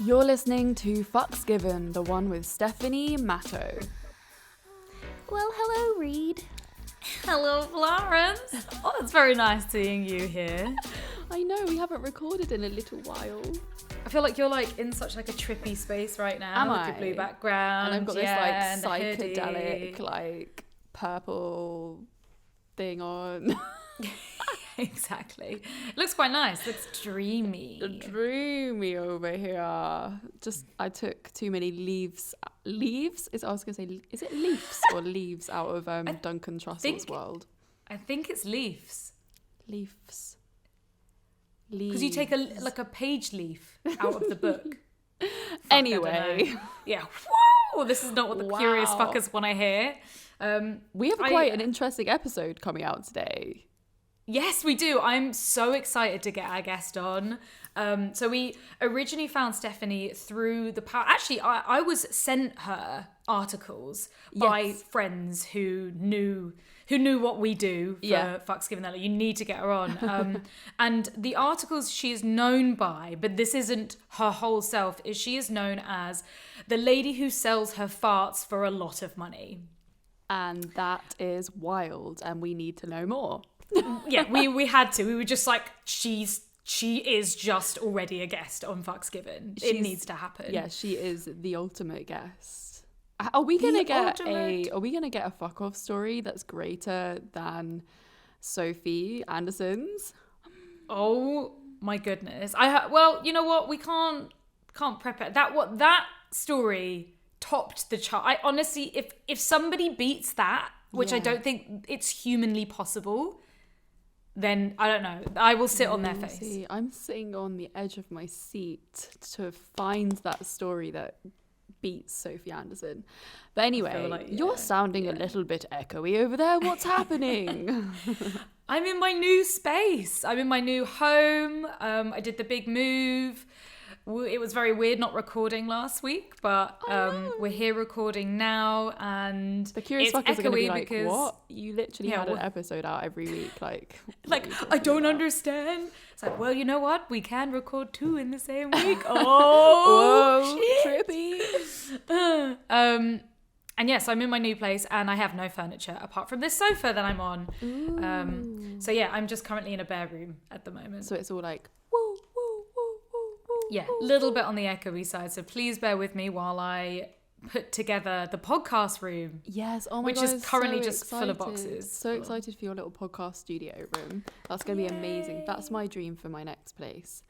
You're listening to Fucks Given, the one with Stephanie Matto. Well, hello, Reed. Hello, Florence. Oh, it's very nice seeing you here. I know, we haven't recorded in a little while. I feel like you're like in such like a trippy space right now. Am with I? your blue background. And I've got and this the like hoodie. psychedelic, like purple thing on. Exactly. It looks quite nice. It looks dreamy. Dreamy over here. I took too many leaves. Leaves? I was going to say, is it leaves or leaves out of Duncan Trussell's world? I think it's leaves. Leaves. Because you take a page leaf out of the book. Anyway. Yeah. Woo! This is not what the curious fuckers want to hear. We have quite an interesting episode coming out today. Yes, we do. I'm so excited to get our guest on. So we originally found Stephanie through the power. Actually, I was sent her articles by friends who knew what we do for Fucks Given. That you need to get her on. And the articles she is known by, but this isn't her whole self, is she is known as the lady who sells her farts for a lot of money. And that is wild, and we need to know more. Yeah, we had to. We were just like, she is just already a guest on Fucks Given. It needs to happen. Yeah, she is the ultimate guest. Are we gonna get a fuck off story that's greater than Sophie Anderson's? Oh my goodness. Well, you know what? We can't prep it. That story topped the chart. I honestly, if somebody beats that, which I don't think it's humanly possible, then I don't know. I will sit on their face. See, I'm sitting on the edge of my seat to find that story that beats Sophie Anderson. But anyway, you're sounding a little bit echoey over there. What's happening? I'm in my new space. I'm in my new home. I did the big move. It was very weird not recording last week, but we're here recording now, and the curious it's fuckers are going to be like, because, what? You literally had an episode out every week. Like I don't understand. It's like, well, you know what? We can record 2 in the same week. Oh, trippy. And yes, I'm in my new place, and I have no furniture apart from this sofa that I'm on. So yeah, I'm just currently in a bare room at the moment. So it's all like, yeah, a little bit on the echoey side. So please bear with me while I put together the podcast room. Yes, oh my which God, is currently so just full of boxes. So excited for your little podcast studio room. That's going to be amazing. That's my dream for my next place.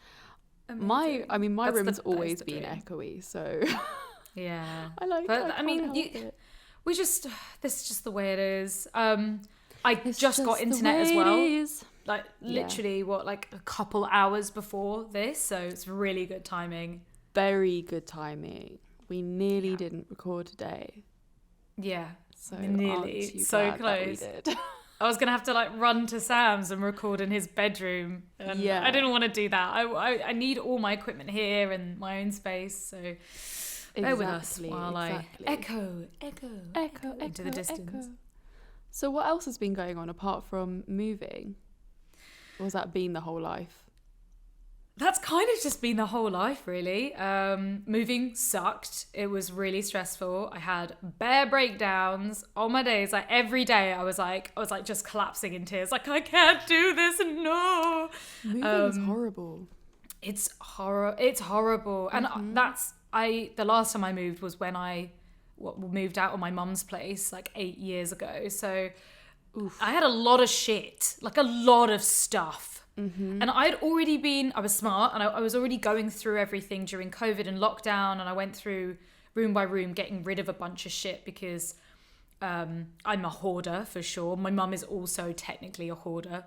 Amazing. My room's always been echoey, so yeah. I like it. But I mean, this is just the way it is. I just got internet as well. Like literally like a couple hours before this, so it's really good timing. Very good timing. We nearly didn't record today. Yeah, so nearly so close. I was gonna have to like run to Sam's and record in his bedroom. And I didn't want to do that. I need all my equipment here and my own space. So bear with us while I echo into the distance. Echo. So what else has been going on apart from moving? Or has that been the whole life? That's kind of just been the whole life, really. Moving sucked. It was really stressful. I had bare breakdowns on my days. Like every day, I was like just collapsing in tears. Like, I can't do this. No. Moving is horrible. It's horrible. And the last time I moved was when I moved out of my mum's place like 8 years ago. So I had a lot of shit, like a lot of stuff. Mm-hmm. And I was smart, and I was already going through everything during COVID and lockdown, and I went through room by room getting rid of a bunch of shit because I'm a hoarder for sure. My mum is also technically a hoarder.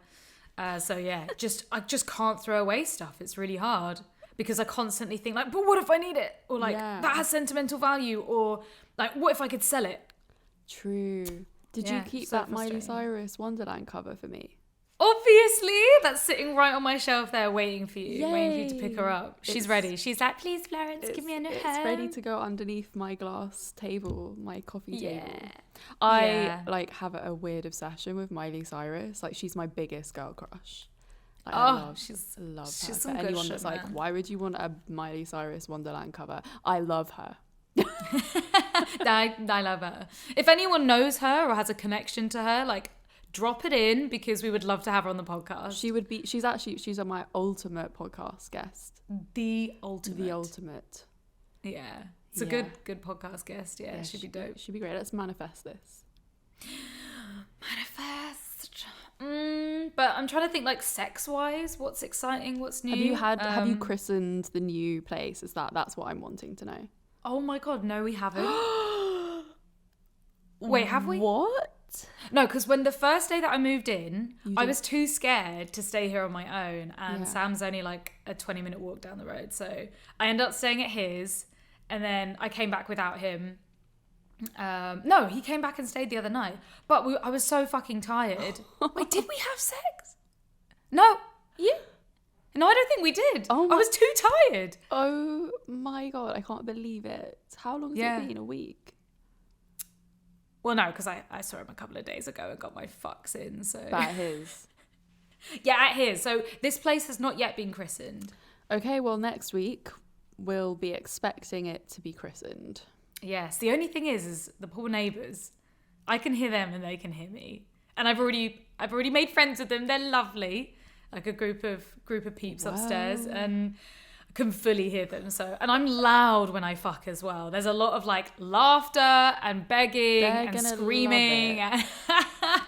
So yeah, I just can't throw away stuff. It's really hard because I constantly think like, but what if I need it? Or like, that has sentimental value, or like, what if I could sell it? True. Did you keep that Miley Cyrus Wonderland cover for me? Obviously, that's sitting right on my shelf there waiting for you. Yay. Waiting for you to pick her up. She's ready. She's like, please, Florence, give me a hug. It's ready to go underneath my glass table, my coffee table. I like have a weird obsession with Miley Cyrus. Like, she's my biggest girl crush. Like, she's I love her. some For good anyone shit, that's like, man. why would you want a Miley Cyrus Wonderland cover? I love her. I love her. If anyone knows her or has a connection to her, like, drop it in, because we would love to have her on the podcast. She's on my ultimate podcast guest. The ultimate. Yeah. It's a good podcast guest. Yeah, she'd be dope. She'd be great. Let's manifest this. Manifest. But I'm trying to think, like, sex-wise, what's exciting, what's new. Have you christened the new place? That's what I'm wanting to know. Oh my God, no, we haven't. Wait, have we? What? No, because when the first day that I moved in, I was too scared to stay here on my own. And Sam's only like a 20-minute walk down the road. So I ended up staying at his. And then I came back without him. No, he came back and stayed the other night. But I was so fucking tired. Wait, did we have sex? No. You? No, I don't think we did. I was too tired. Oh my God, I can't believe it. How long has it been? A week? Well, no, because I saw him a couple of days ago and got my fucks in. So At his? Yeah, at his. So this place has not yet been christened. Okay, well, next week we'll be expecting it to be christened. Yes, the only thing is the poor neighbours. I can hear them and they can hear me. And I've already made friends with them. They're lovely. Like a group of peeps upstairs, and I can fully hear them. So, and I'm loud when I fuck as well. There's a lot of like laughter and begging and screaming.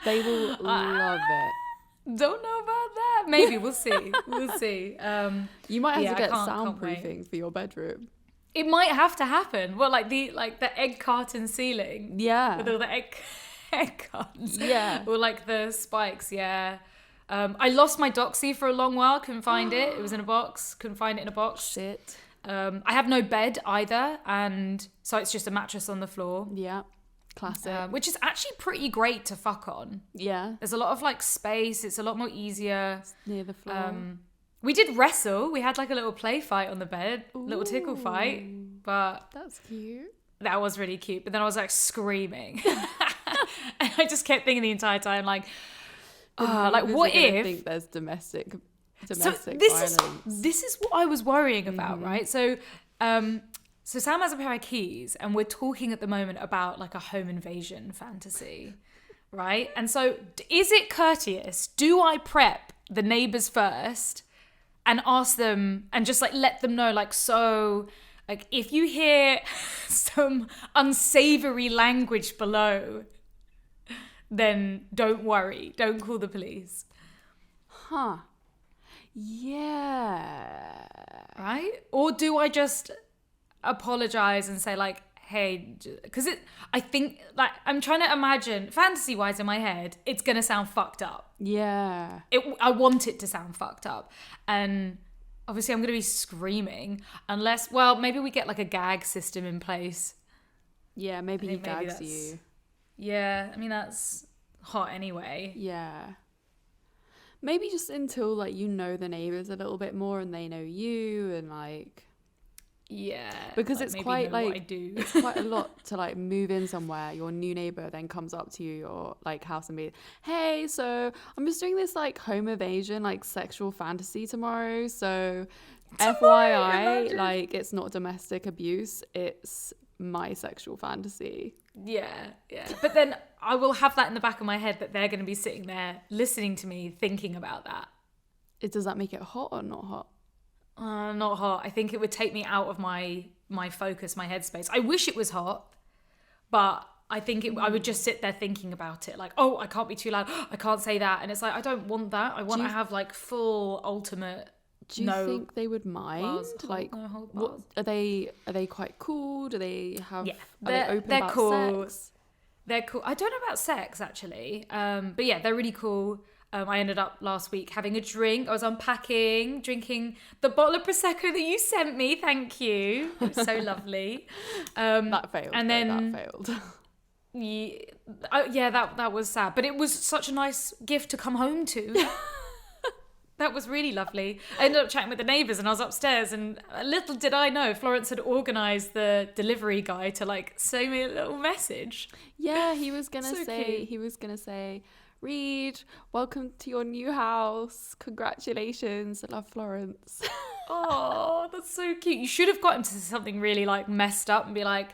They will love it. Don't know about that. Maybe we'll see. We'll see. You might have to get can't soundproofing for your bedroom. It might have to happen. Well, like the egg carton ceiling. Yeah. With all the egg cartons. Yeah. Or like the spikes. Yeah. I lost my doxy for a long while. Couldn't find it. It was in a box. Couldn't find it in a box. Shit. I have no bed either, and so it's just a mattress on the floor. Yeah. Classic. Which is actually pretty great to fuck on. Yeah. There's a lot of like space. It's a lot more easier. It's near the floor. We did wrestle. We had like a little play fight on the bed, little tickle fight. But that's cute. That was really cute. But then I was like screaming, and I just kept thinking the entire time like, what if? I think there's domestic violence. This is what I was worrying about, Mm-hmm. right? So, so Sam has a pair of keys, and we're talking at the moment about like a home invasion fantasy, right? And so, is it courteous? Do I prep the neighbors first and ask them and just like let them know, like, so, like, if you hear some unsavory language below, then don't worry, don't call the police. Huh. Yeah. Right? Or do I just apologize and say like, hey, because I think like I'm trying to imagine fantasy wise in my head, it's going to sound fucked up. Yeah. I want it to sound fucked up. And obviously I'm going to be screaming unless, well, maybe we get like a gag system in place. Yeah, maybe he gags you. Yeah, I mean, that's hot anyway. Yeah. Maybe just until, like, you know the neighbours a little bit more and they know you and, like... Yeah. Because like, it's quite, like... I do. It's quite a lot to, like, move in somewhere. Your new neighbour then comes up to you, your, like, house and be, hey, so I'm just doing this, like, home evasion, like, sexual fantasy tomorrow. So, FYI, like, it's not domestic abuse. It's my sexual fantasy. Yeah. But then I will have that in the back of my head that they're going to be sitting there listening to me thinking about that. Does that make it hot or not hot? Not hot. I think it would take me out of my focus, my headspace. I wish it was hot, but I think I would just sit there thinking about it. Like, oh, I can't be too loud. I can't say that. And it's like, I don't want that. I want to have like full ultimate... Do you think they would mind? What are they quite cool? Do they have? Yeah, are they open about cool. sex? They're cool. I don't know about sex actually, but yeah, they're really cool. I ended up last week having a drink. I was unpacking, drinking the bottle of prosecco that you sent me. Thank you. It was so lovely. That failed. And then that failed. Yeah, that was sad, but it was such a nice gift to come home to. That was really lovely. I ended up chatting with the neighbours and I was upstairs and little did I know Florence had organised the delivery guy to like send me a little message. Yeah, he was gonna So say, cute. he was gonna say, Reed, welcome to your new house. Congratulations. I love Florence. Oh, that's so cute. You should have got him to say something really like messed up and be like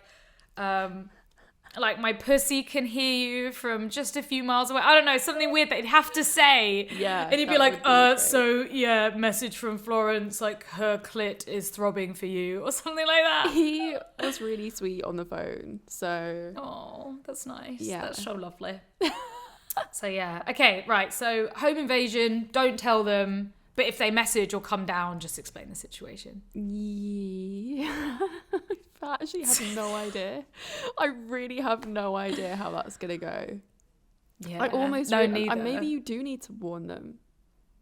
my pussy can hear you from just a few miles away. I don't know, something weird that he'd have to say. Yeah. And he'd be like, so yeah, message from Florence, like her clit is throbbing for you or something like that. He was really sweet on the phone. So. Oh, that's nice. Yeah. That's so lovely. So yeah. Okay, right. So home invasion, don't tell them. But if they message or come down, just explain the situation. Yeah. I actually have no idea. I really have no idea how that's going to go. Yeah. I almost neither. maybe you do need to warn them.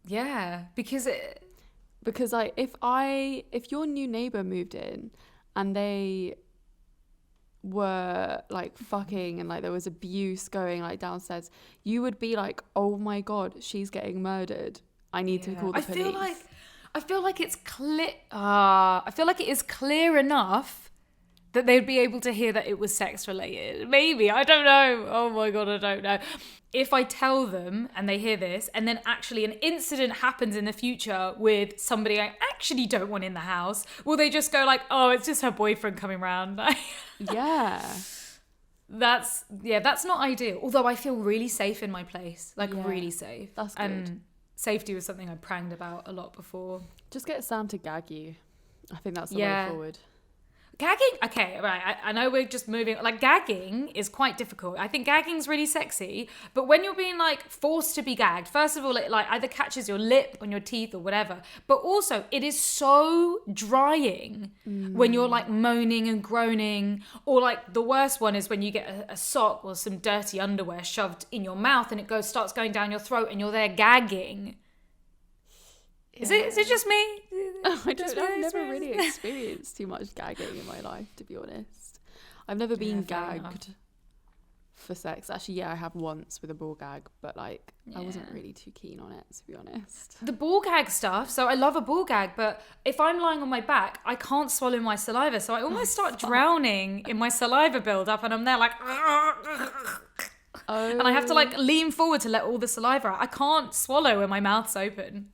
Yeah, because if your new neighbor moved in and they were like fucking and like there was abuse going like downstairs, you would be like, oh my God, she's getting murdered. I need to call the police. I feel like it's clear. I feel like it is clear enough that they'd be able to hear that it was sex related. Maybe, I don't know. Oh my God, I don't know. If I tell them and they hear this, and then actually an incident happens in the future with somebody I actually don't want in the house, will they just go like, oh, it's just her boyfriend coming round? Yeah. That's not ideal. Although I feel really safe in my place, really safe. That's good. And safety was something I pranged about a lot before. Just get Sam to gag you. I think that's the way forward. Gagging, okay, right. I know we're just moving. Like, gagging is quite difficult. I think gagging's really sexy, but when you're being like forced to be gagged, first of all, it like either catches your lip on your teeth or whatever. But also, it is so drying when you're like moaning and groaning, or like the worst one is when you get a sock or some dirty underwear shoved in your mouth and it starts going down your throat and you're there gagging. Is it just me? I've never really experienced too much gagging in my life, to be honest. I've never been gagged for sex. Actually, yeah, I have once with a ball gag, but like I wasn't really too keen on it, to be honest. The ball gag stuff, so I love a ball gag, but if I'm lying on my back, I can't swallow my saliva, so I almost start drowning in my saliva build-up, and I'm there like... And I have to like lean forward to let all the saliva out. I can't swallow when my mouth's open.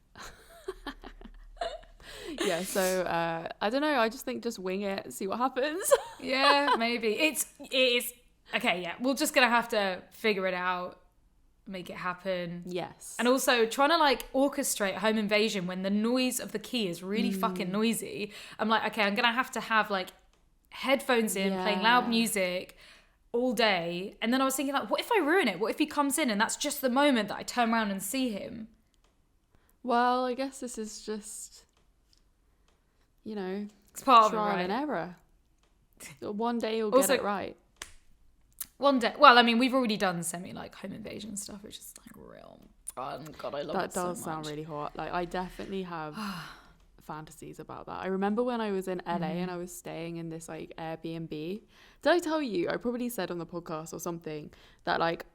Yeah, so I don't know. I just think just wing it, see what happens. Yeah, maybe. It is okay. Yeah, we're just gonna have to figure it out, make it happen. Yes. And also trying to like orchestrate home invasion when the noise of the key is really fucking noisy. I'm like, okay, I'm gonna have like headphones in, playing loud music all day. And then I was thinking like, what if I ruin it? What if he comes in and that's just the moment that I turn around and see him? Well, I guess this is just, you know, it's part trial of it, right? and error. One day you'll get it right. One day. Well, I mean, we've already done like home invasion stuff, which is like real fun. God, I love it so much. That does sound really hot. Like, I definitely have fantasies about that. I remember when I was in LA and I was staying in this like Airbnb. Did I tell you? I probably said on the podcast or something that like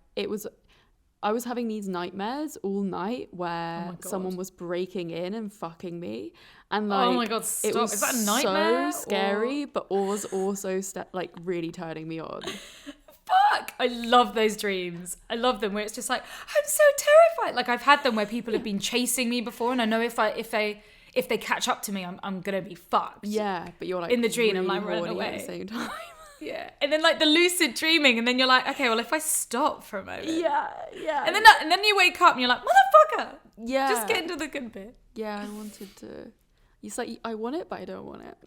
I was having these nightmares all night where someone was breaking in and fucking me. And like, oh my God, stop. It was is that a nightmare? So scary, but was also like really turning me on. Fuck! I love those dreams. I love them where it's just like, I'm so terrified. Like I've had them where people have been chasing me before and I know if they catch up to me, I'm going to be fucked. Yeah, but you're like in the dream, really I'm like running away at the same time. Yeah, and then like the lucid dreaming, and then you're like, okay, well if I stop for a moment, yeah, and then you wake up and you're like, motherfucker, yeah, just get into the good bit. Yeah, I wanted to. It's like I want it, but I don't want it.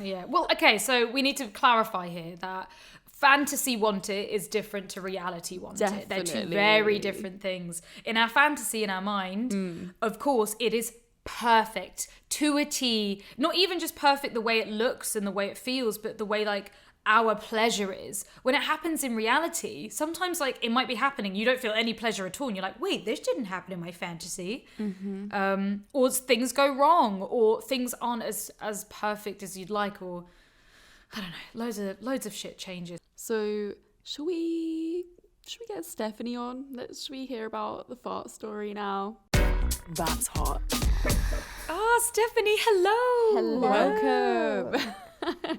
Yeah, well, okay, so we need to clarify here that fantasy want it is different to reality want it. They're two very different things. In our fantasy, in our mind, of course, it is perfect to a T. Not even just perfect the way it looks and the way it feels, but the way like our pleasure is. When it happens in reality, sometimes like it might be happening, you don't feel any pleasure at all, and you're like, wait, this didn't happen in my fantasy. Or things go wrong, or things aren't as perfect as you'd like, or I don't know, loads of shit changes. So should we get Stephanie on? Should we hear about the fart story now? That's hot. Stephanie, hello. Welcome.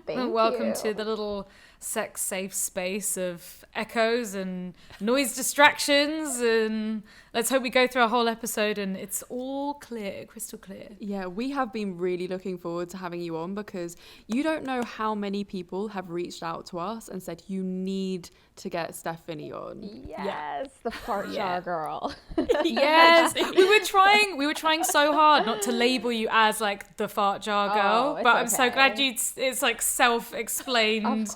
Thank Welcome you. to the little sex safe space of echoes and noise distractions, and let's hope we go through a whole episode and it's all clear, crystal clear. Yeah, we have been really looking forward to having you on because you don't know how many people have reached out to us and said you need to get Stephanie on. Yes, the fart jar girl. Yes, we were trying so hard not to label you as like the fart jar girl, but I'm so glad it's like self-explained.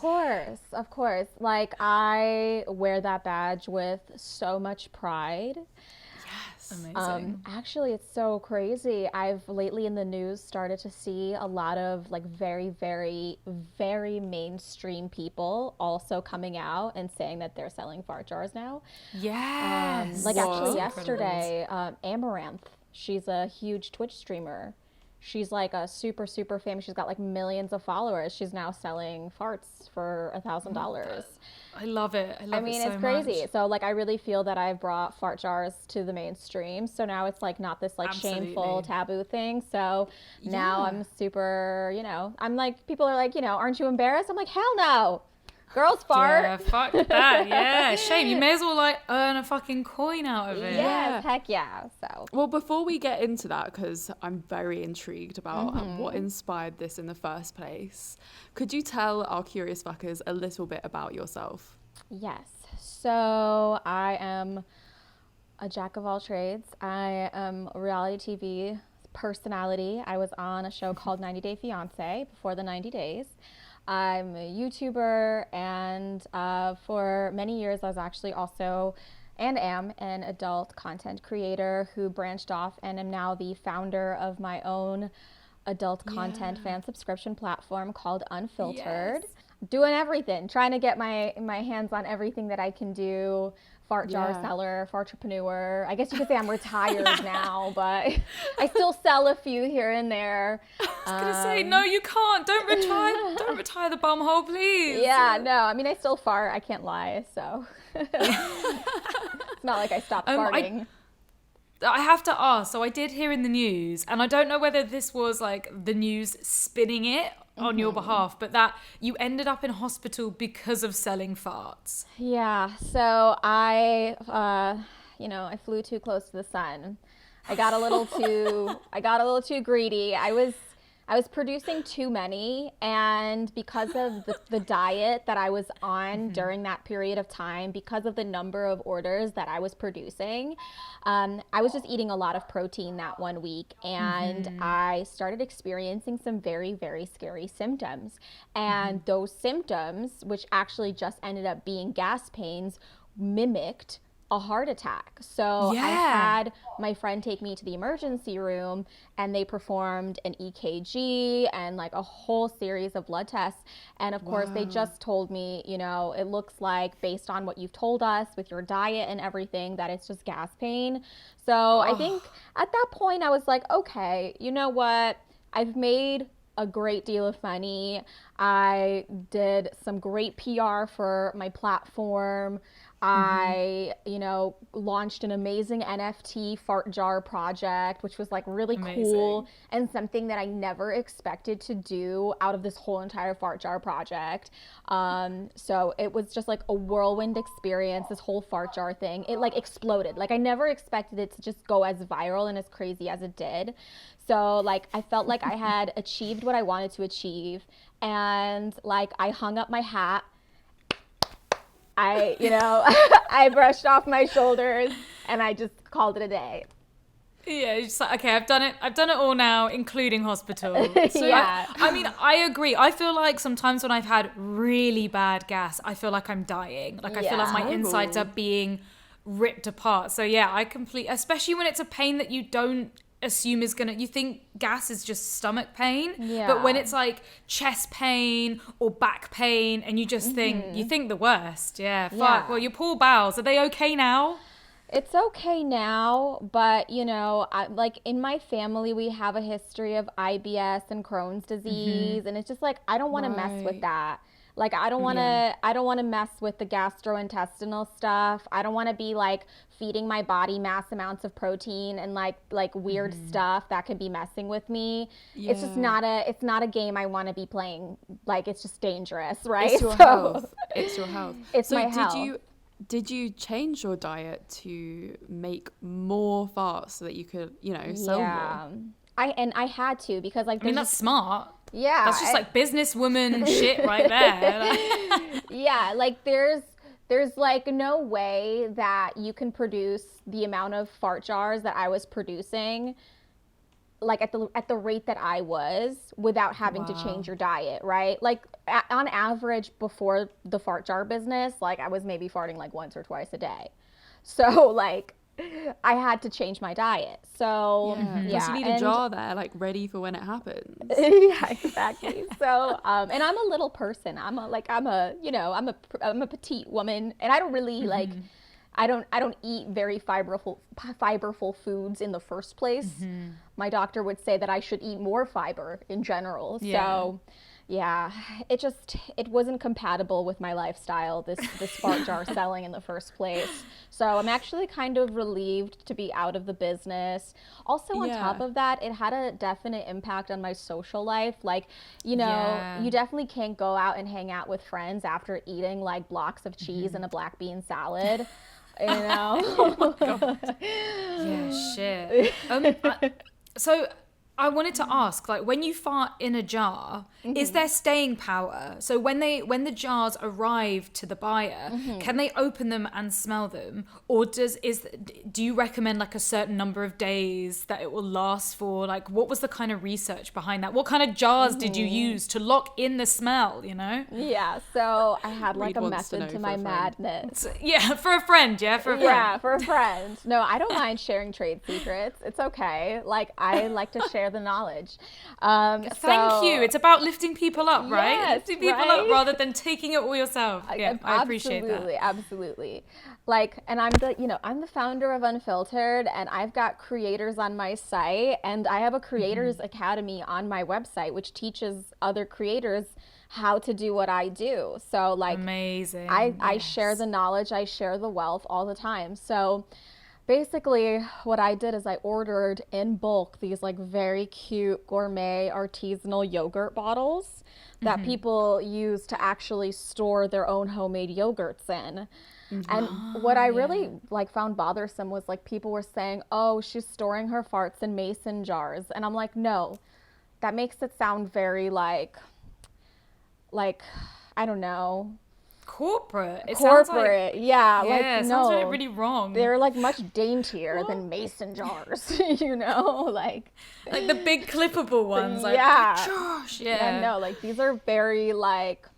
Of course. Like, I wear that badge with so much pride. Amazing. Actually, it's so crazy. I've lately in the news started to see a lot of like very, very, very mainstream people also coming out and saying that they're selling fart jars now. Yes. Like actually yesterday, Amaranth, she's a huge Twitch streamer. She's like a super, super famous. She's got like millions of followers. She's now selling farts for $1,000. I love it. I mean, it's crazy. So like, I really feel that I've brought fart jars to the mainstream. So now it's like not this like shameful taboo thing. So now I'm super, I'm like, people are like, aren't you embarrassed? I'm like, hell no. Girls fart. Yeah, fuck that. Yeah, shame. You may as well like earn a fucking coin out of it. Yes, heck yeah. So. Well, before we get into that, because I'm very intrigued about what inspired this in the first place, could you tell our curious fuckers a little bit about yourself? Yes. So I am a jack of all trades. I am a reality TV personality. I was on a show called 90 Day Fiancé before the 90 days. I'm a YouTuber, and for many years I was actually also and am an adult content creator who branched off and am now the founder of my own adult content fan subscription platform called Unfiltered. Yes. Doing everything, trying to get my hands on everything that I can do. Fart jar seller, fartrepreneur. I guess you could say I'm retired now, but I still sell a few here and there. I was gonna say, no, you can't. Don't retire the bumhole, please. Yeah, no. I mean, I still fart. I can't lie, so it's not like I stopped farting. I have to ask. So I did hear in the news, and I don't know whether this was like the news spinning it on your behalf, but that you ended up in hospital because of selling farts. Yeah. So I flew too close to the sun. I got a little too greedy. I was producing too many, and because of the diet that I was on during that period of time, because of the number of orders that I was producing, I was just eating a lot of protein that one week, and I started experiencing some very, very scary symptoms. And those symptoms, which actually just ended up being gas pains, mimicked a heart attack. So I had my friend take me to the emergency room, and they performed an EKG and like a whole series of blood tests. And of course they just told me, it looks like based on what you've told us with your diet and everything, that it's just gas pain. So I think at that point I was like, okay, you know what? I've made a great deal of money. I did some great PR for my platform. I, launched an amazing NFT fart jar project, which was like really cool and something that I never expected to do out of this whole entire fart jar project. So it was just like a whirlwind experience, this whole fart jar thing. It like exploded. Like I never expected it to just go as viral and as crazy as it did. So like I felt like I had achieved what I wanted to achieve, and like I hung up my hat. I brushed off my shoulders and I just called it a day. Yeah, you're just like, okay, I've done it all now, including hospital. So Yeah. I mean, I agree. I feel like sometimes when I've had really bad gas, I feel like I'm dying. Like I feel like my insides are being ripped apart. So yeah, especially when it's a pain that you don't assume you think gas is just stomach pain, but when it's like chest pain or back pain and you just think the worst. Fuck. Well, your poor bowels, are they okay now? It's okay now, but like in my family we have a history of IBS and Crohn's disease, and it's just like I don't want to mess with that. Like, I don't want to mess with the gastrointestinal stuff. I don't want to be like feeding my body mass amounts of protein and like weird stuff that could be messing with me. Yeah. It's just not a game I want to be playing. Like, it's just dangerous, right? It's your health. It's your health. It's my health. Did you change your diet to make more farts so that you could, sell more? I had to, because like, I mean, that's smart. Yeah. That's just like businesswoman shit right there. Yeah, like there's like no way that you can produce the amount of fart jars that I was producing, like at the rate that I was, without having to change your diet, right? Like on average before the fart jar business, like I was maybe farting like once or twice a day. So like I had to change my diet. So Plus you need a jar there, like ready for when it happens. Yeah, exactly. So and I'm a little person. I'm a petite woman, and I don't really like I don't eat very fiberful foods in the first place. My doctor would say that I should eat more fiber in general. Yeah. So yeah, it wasn't compatible with my lifestyle, this fart jar selling in the first place. So I'm actually kind of relieved to be out of the business. Also, on top of that, it had a definite impact on my social life. Like, you definitely can't go out and hang out with friends after eating like blocks of cheese and a black bean salad. You know? Oh my God. Yeah, shit. So I wanted to ask, like, when you fart in a jar, is there staying power? So when the jars arrive to the buyer, can they open them and smell them? Or do you recommend like a certain number of days that it will last for? Like, what was the kind of research behind that? What kind of jars did you use to lock in the smell, Yeah, so I had like a method to my madness. Yeah, for a friend, for a friend. Yeah, for a friend. No, I don't mind sharing trade secrets. It's okay. Like, I like to share the knowledge. Thank you. It's about lifting people up, right? Yes, lifting people up rather than taking it all yourself. Yeah, I appreciate that. Absolutely. Like, and I'm the founder of Unfiltered, and I've got creators on my site, and I have a creators academy on my website, which teaches other creators how to do what I do. So like, amazing. I share the knowledge, I share the wealth all the time. So basically what I did is I ordered in bulk these like very cute gourmet artisanal yogurt bottles that people use to actually store their own homemade yogurts in. And what I really like found bothersome was like people were saying, oh, she's storing her farts in mason jars. And I'm like, no, that makes it sound very like, I don't know. Corporate. Yeah, like, it no, sounds really wrong. They're like much daintier than mason jars, like the big clippable ones. Like, gosh, no, like these are very like,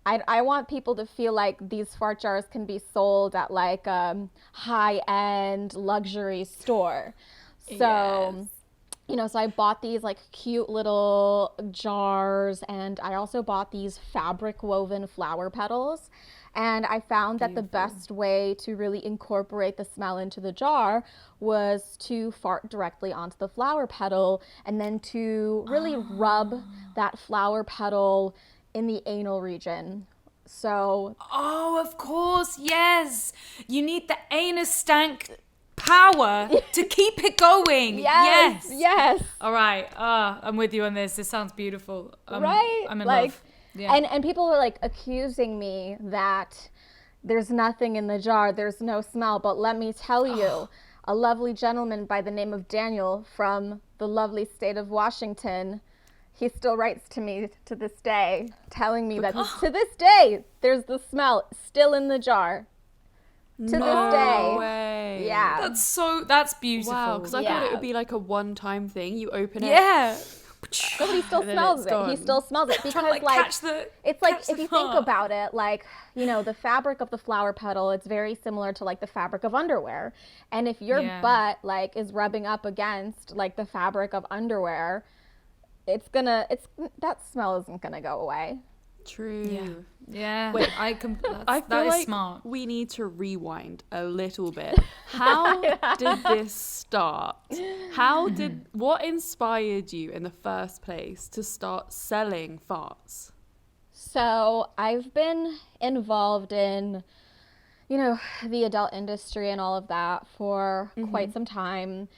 I want people to feel like these fart jars can be sold at like high-end luxury store. So so I bought these like cute little jars, and I also bought these fabric woven flower petals. And I found that the best way to really incorporate the smell into the jar was to fart directly onto the flower petal, and then to really rub that flower petal in the anal region. So. Oh, of course, yes. You need the anus stank power to keep it going. Yes. All right. I'm with you on this. This sounds beautiful. Right? I'm in love. Yeah. And people were like accusing me that there's nothing in the jar, there's no smell. But let me tell you, a lovely gentleman by the name of Daniel from the lovely state of Washington, he still writes to me to this day, telling me that to this day, there's the smell still in the jar. To this day. Way. Yeah. That's beautiful. Wow, because I thought it would be like a one-time thing. You open it. Yeah. No, but he still smells it. He still smells it because it's like, if you think about it, like, the fabric of the flower petal, it's very similar to like the fabric of underwear. And if your butt like is rubbing up against like the fabric of underwear, that smell isn't gonna go away. True. Yeah. Wait, I feel that is like smart. We need to rewind a little bit. How did this start? What inspired you in the first place to start selling farts? So I've been involved in, the adult industry and all of that for quite some time.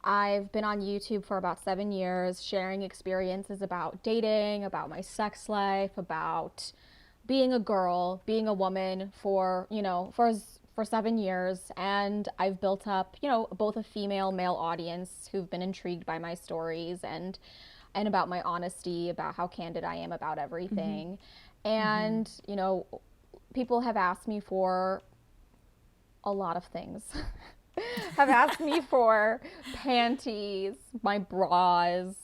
I've been on YouTube for about 7 years, sharing experiences about dating, about my sex life, about being a girl, being a woman for 7 years. And I've built up, both a female, male audience who've been intrigued by my stories and about my honesty, about how candid I am about everything. And, people have asked me for a lot of things. Have asked me for panties, my bras,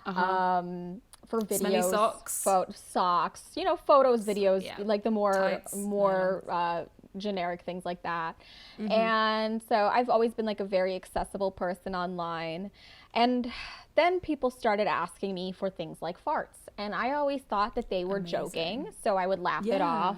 for videos, smelly socks, socks, photos, videos, like the Tights, generic things like that. And so I've always been like a very accessible person online. And then people started asking me for things like farts. And I always thought that they were joking. So I would laugh it off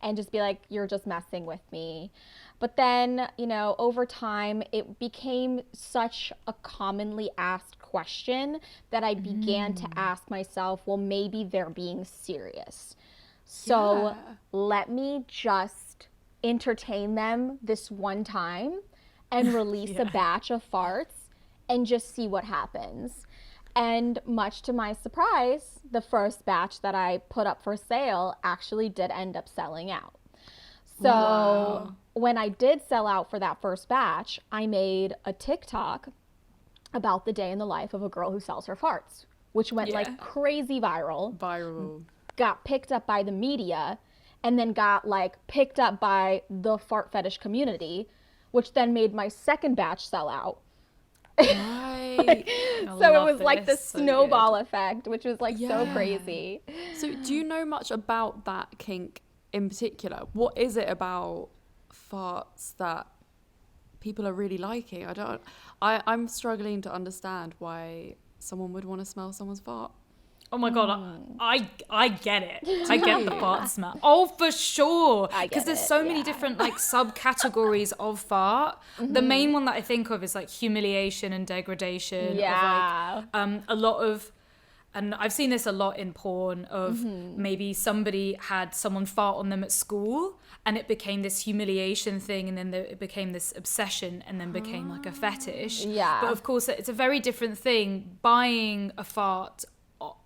and just be like, you're just messing with me. But then, over time, it became such a commonly asked question that I began to ask myself, well, maybe they're being serious. So let me just entertain them this one time and release a batch of farts and just see what happens. And much to my surprise, the first batch that I put up for sale actually did end up selling out. So when I did sell out for that first batch, I made a TikTok about the day in the life of a girl who sells her farts, which went like crazy viral. Got picked up by the media, and then got like picked up by the fart fetish community, which then made my second batch sell out. Right. So it was like the snowball effect, which was like so crazy. So do you know much about that kink in particular? What is it about farts that people are really liking? I'm struggling to understand why someone would want to smell someone's fart. Oh my God, I get it. I get the fart smell. Oh, for sure. Because there's so many different like subcategories of fart. The main one that I think of is like humiliation and degradation. Yeah. Of, like, a lot of, and I've seen this a lot in porn of maybe somebody had someone fart on them at school and it became this humiliation thing, and then it became this obsession, and then became like a fetish. Yeah. But of course, it's a very different thing buying a fart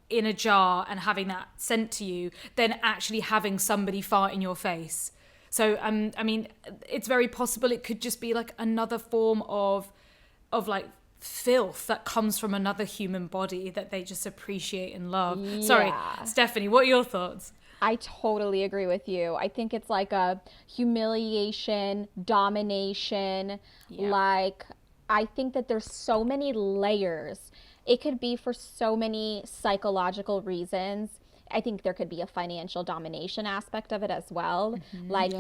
in a jar and having that sent to you than actually having somebody fart in your face. So I mean, it's very possible it could just be like another form of like filth that comes from another human body that they just appreciate and love. Sorry, Stephanie, what are your thoughts? I totally agree with you. I think it's like a humiliation, domination. Like, I think that there's so many layers. It could be for so many psychological reasons. I think there could be a financial domination aspect of it as well. Like,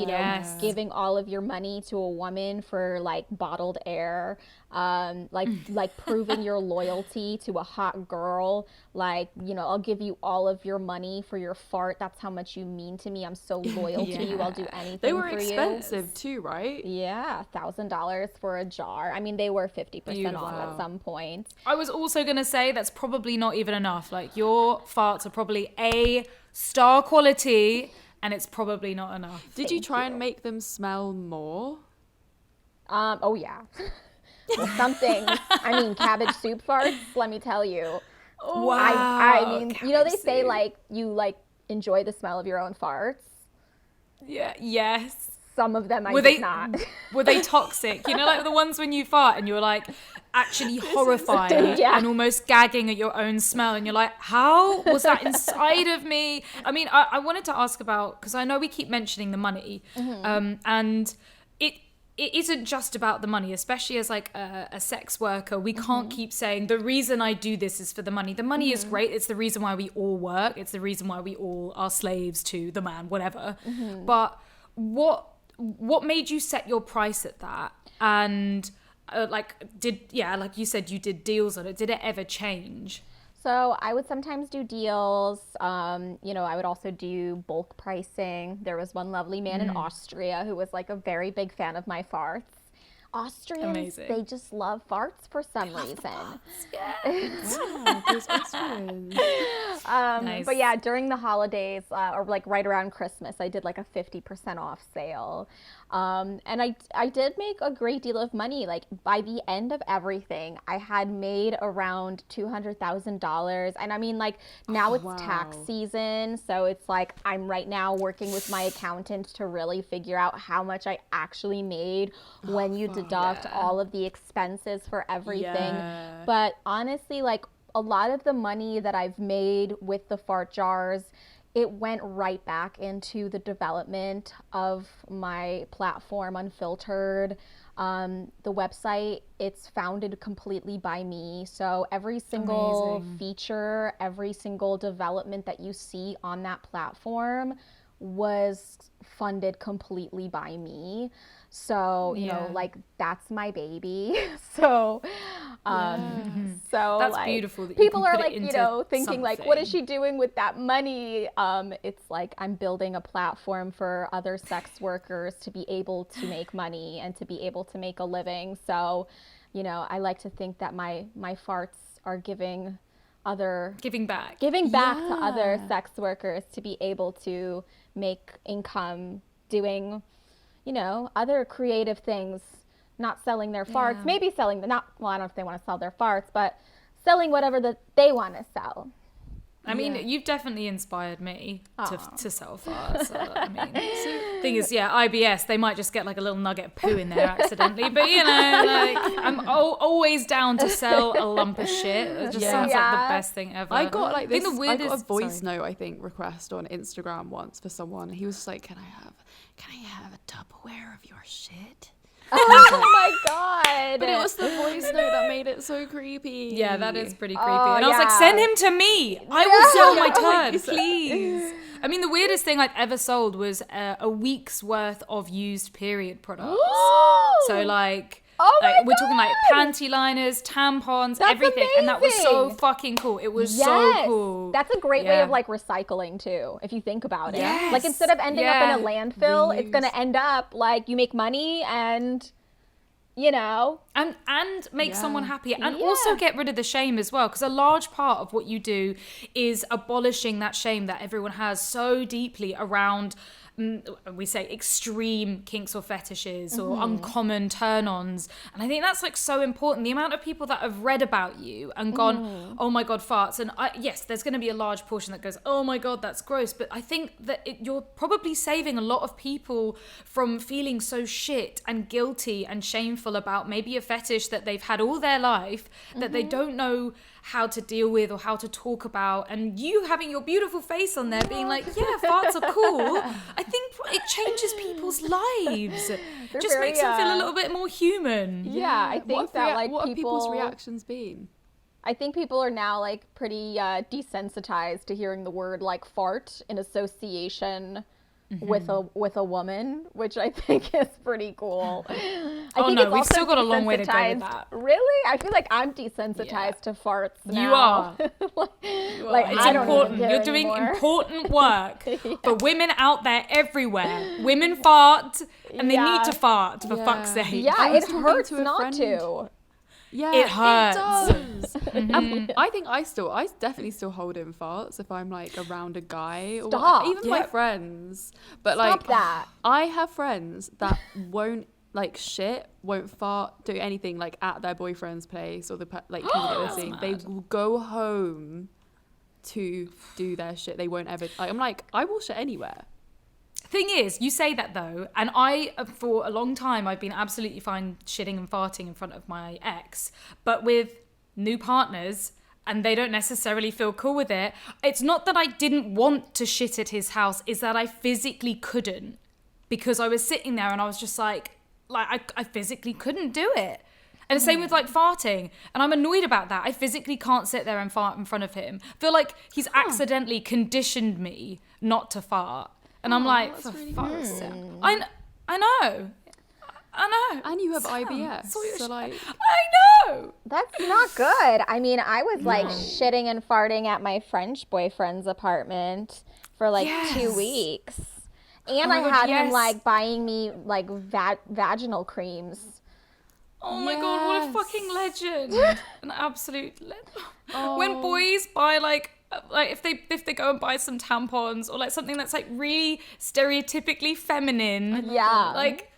giving all of your money to a woman for like bottled air, like proving your loyalty to a hot girl. Like, I'll give you all of your money for your fart. That's how much you mean to me. I'm so loyal to you. I'll do anything for you. They were expensive too, right? Yeah, $1,000 for a jar. I mean, they were 50% off at some point. I was also going to say that's probably not even enough. Like, your farts are probably star quality, and it's probably not enough. Did you try and make them smell more? Oh yeah. Something. I mean, cabbage soup farts, let me tell you. Wow. I mean, they say like you like enjoy the smell of your own farts. Yeah. Yes. Some of them I did not. Were they toxic? Like the ones when you fart and you're like actually horrified and almost gagging at your own smell, and you're like, how was that inside of me? I mean, I wanted to ask about, because I know we keep mentioning the money, and it isn't just about the money, especially as like a sex worker. We can't keep saying the reason I do this is for the money. The money is great. It's the reason why we all work. It's the reason why we all are slaves to the man, whatever. But what made you set your price at that? And like you said, you did deals on it. Did it ever change? So I would sometimes do deals. I would also do bulk pricing. There was one lovely man in Austria who was like a very big fan of my farts. Austrians, Amazing. they just love farts for some reason. Wow, those Austrians. Nice. But yeah, during the holidays, or like right around Christmas, I did like a 50% off sale. And I did make a great deal of money. Like by the end of everything, I had made around $200,000. And I mean, like now it's tax season. So it's like I'm right now working with my accountant to really figure out how much I actually made when you deduct all of the expenses for everything. Yeah. But honestly, like a lot of the money that I've made with the fart jars, it went right back into the development of my platform, Unfiltered. The website, it's founded completely by me. So every single feature, every single development that you see on that platform was funded completely by me. So, you know, like that's my baby. So, so That's like beautiful that you people can are put it like, you into know, thinking like, what is something. she doing with that money? It's like I'm building a platform for other sex workers to be able to make money and to be able to make a living. So, you know, I like to think that my farts are giving Giving back to other sex workers to be able to make income doing, you know, other creative things, not selling their farts, maybe selling I don't know if they want to sell their farts, but selling whatever that they want to sell. I mean, you've definitely inspired me to sell farts. I mean, thing is, IBS, they might just get like a little nugget of poo in there accidentally. But, you know, like, I'm always down to sell a lump of shit. It just sounds like the best thing ever. I got like this, the weirdest, I got a voice note, I think, request on Instagram once for someone. He was just like, can I have a Tupperware of your shit? Oh my God. But it was the voice note that made it so creepy. Yeah, that is pretty creepy. Oh, And I was like, send him to me. I will sell my turd, please. I mean, the weirdest thing I've ever sold was a week's worth of used period products. So like, we're talking like panty liners, tampons, everything. Amazing. And that was so fucking cool. It was so cool. That's a great way of like recycling too, if you think about it. Yes. Like instead of ending up in a landfill, it's Reuse. going to end up like you make money and, you know. And make someone happy, and also get rid of the shame as well, because a large part of what you do is abolishing that shame that everyone has so deeply around, we say, extreme kinks or fetishes or uncommon turn-ons. And I think that's like so important. The amount of people that have read about you and gone, oh my God, farts. And yes, there's going to be a large portion that goes, oh my God, that's gross. But I think that you're probably saving a lot of people from feeling so shit and guilty and shameful about maybe a fetish that they've had all their life that they don't know how to deal with or how to talk about, and you having your beautiful face on there being like, yeah, farts are cool. I think it changes people's lives. Just makes them feel a little bit more human. Yeah, I think that like what have people's people, reactions been? I think people are now like pretty desensitized to hearing the word like fart in association with a woman, which I think is pretty cool. I think it's we've also still got a long way to go with desensitized- that. Really? I feel like I'm desensitized to farts now. You are. Like It's I don't important. even care You're doing anymore. important work for women out there everywhere. Women fart, and they need to fart, for fuck's sake. Yeah, I was it talking hurts to a not friend. to. Yeah, It hurts. does. I think I definitely still hold in farts if I'm like around a guy. Stop. Or even my friends. But Stop like, that. I have friends that won't like won't fart, do anything like at their boyfriend's place or the like people that they're seeing. They will go home to do their shit. They won't ever. I'm like, I will shit anywhere. Thing is, you say that though, and I, for a long time, I've been absolutely fine shitting and farting in front of my ex, but with new partners, and they don't necessarily feel cool with it. It's not that I didn't want to shit at his house, is that I physically couldn't, because I was sitting there and I was just like I physically couldn't do it. And the same with like farting, and I'm annoyed about that. I physically can't sit there and fart in front of him. I feel like he's accidentally conditioned me not to fart. And I'm like, for fuck's sake. I know. And you have IBS. So like, I know. That's not good. I mean, I was like shitting and farting at my French boyfriend's apartment for like 2 weeks. And I had him like buying me like vaginal creams Oh my God, what a fucking legend. An absolute legend. When boys buy like if they go and buy some tampons or like something that's like really stereotypically feminine. Yeah. Like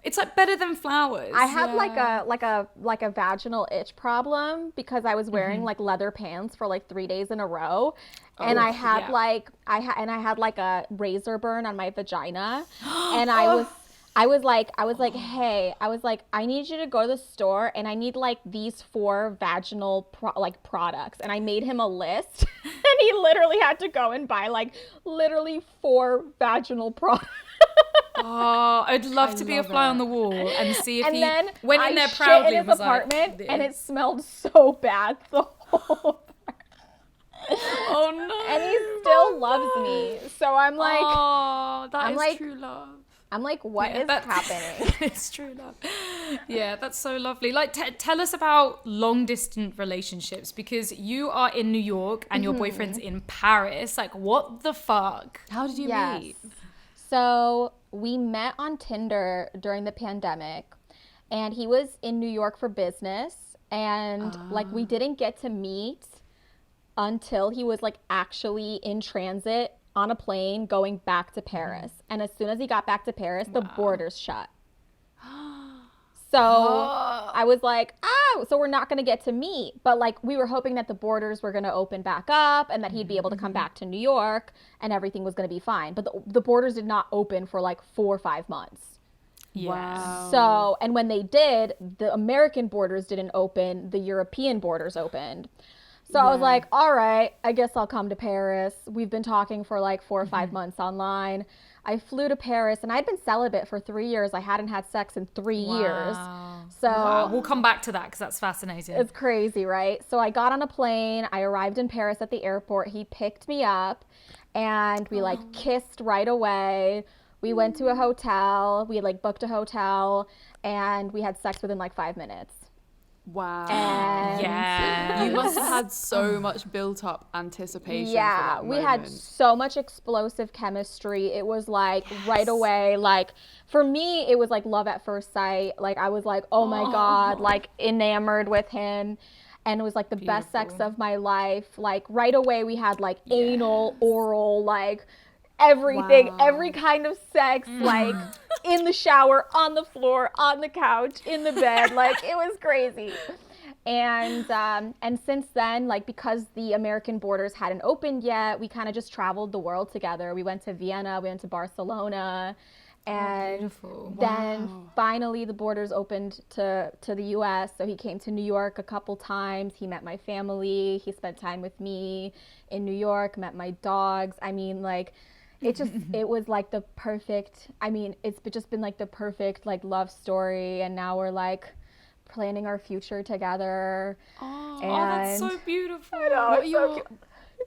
it's like better than flowers. I had like a vaginal itch problem because I was wearing like leather pants for like 3 days in a row. And I had like a razor burn on my vagina. And I was like, hey, I need you to go to the store and I need like these 4 vaginal products. And I made him a list and he literally had to go and buy like literally 4 vaginal products. Oh, I'd love to be a fly on the wall and see if he went in there shit proudly in his was apartment like, and it smelled so bad the whole oh no. And he still loves me. So I'm like, oh, that is like, true love. I'm like, what is happening? It's true love. Yeah, that's so lovely. Like, tell us about long distance relationships because you are in New York and your boyfriend's in Paris. Like, what the fuck? How did you meet? So we met on Tinder during the pandemic, and he was in New York for business, and like we didn't get to meet until he was like actually in transit on a plane going back to Paris. And as soon as he got back to Paris, the borders shut. So I was like, so we're not going to get to meet. But like we were hoping that the borders were going to open back up and that he'd be able to come back to New York and everything was going to be fine. But the borders did not open for like 4 or 5 months. Wow. So, and when they did, the American borders didn't open, the European borders opened. So I was like, all right, I guess I'll come to Paris. We've been talking for like 4 or 5 months online. I flew to Paris and I'd been celibate for 3 years. I hadn't had sex in 3 years. So we'll come back to that because that's fascinating. It's crazy, right? So I got on a plane. I arrived in Paris at the airport. He picked me up and we like kissed right away. We went to a hotel. We like booked a hotel and we had sex within like 5 minutes. Wow. And you must have had so much built up anticipation for that we moment. had so much explosive chemistry. It was like right away, like for me it was like love at first sight. Like I was like, oh my God, like enamored with him. And it was like the best sex of my life. Like right away we had like anal, oral, like everything, every kind of sex, like in the shower, on the floor, on the couch, in the bed, like it was crazy. And since then, like because the American borders hadn't opened yet, we kind of just traveled the world together. We went to Vienna, we went to Barcelona, and then finally the borders opened to the US. So he came to New York a couple times. He met my family. He spent time with me in New York, met my dogs. I mean, like it was like the perfect, I mean, it's just been like the perfect like love story. And now we're like planning our future together. Oh, that's so beautiful. I know,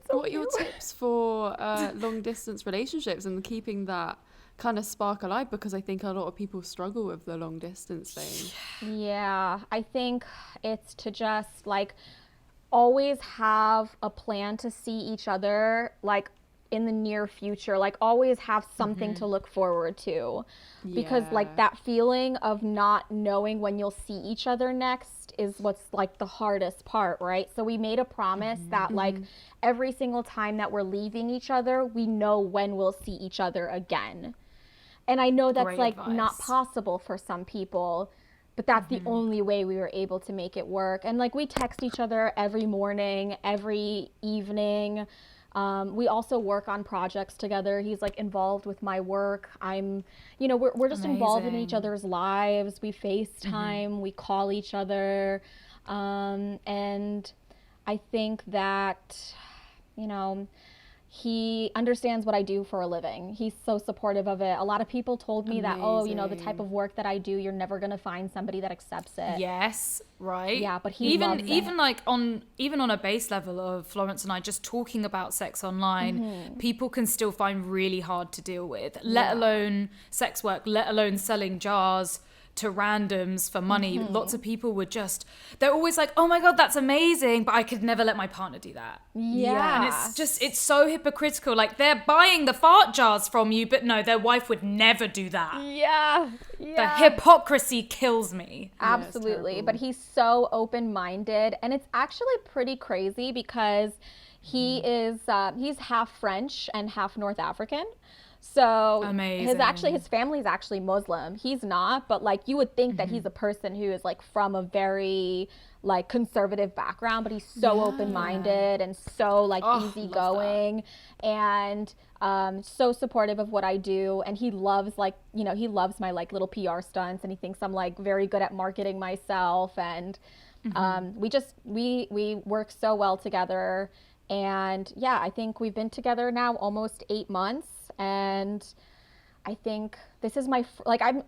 what are your tips for long distance relationships and keeping that kind of spark alive? Because I think a lot of people struggle with the long distance thing. Yeah, I think it's to just like always have a plan to see each other like in the near future, like always have something to look forward to, because like that feeling of not knowing when you'll see each other next is what's like the hardest part, right? So we made a promise that like every single time that we're leaving each other, we know when we'll see each other again. And I know that's like not possible for some people, but that's the only way we were able to make it work. And like we text each other every morning, every evening. We also work on projects together. He's like involved with my work. I'm, you know, we're just involved in each other's lives. We FaceTime, we call each other. And I think that, you know, he understands what I do for a living. He's so supportive of it. A lot of people told me that, oh, you know, the type of work that I do, you're never going to find somebody that accepts it. Yes, right. Yeah, but he loves it. Even like on a base level of Florence and I just talking about sex online, people can still find really hard to deal with, let alone sex work, let alone selling jars to randoms for money. Lots of people would they're always like, oh my God, that's amazing, but I could never let my partner do that. Yeah. And it's so hypocritical. Like, they're buying the fart jars from you, but no, their wife would never do that. Yeah. The hypocrisy kills me. Absolutely. But he's so open-minded, and it's actually pretty crazy because he's half French and half North African. So amazing. his family's actually Muslim. He's not, but like you would think that he's a person who is like from a very like conservative background, but he's so open-minded and so like easygoing and so supportive of what I do. And he loves like, you know, he loves my like little PR stunts, and he thinks I'm like very good at marketing myself. And we work so well together. And yeah, I think we've been together now almost 8 months. And I think this is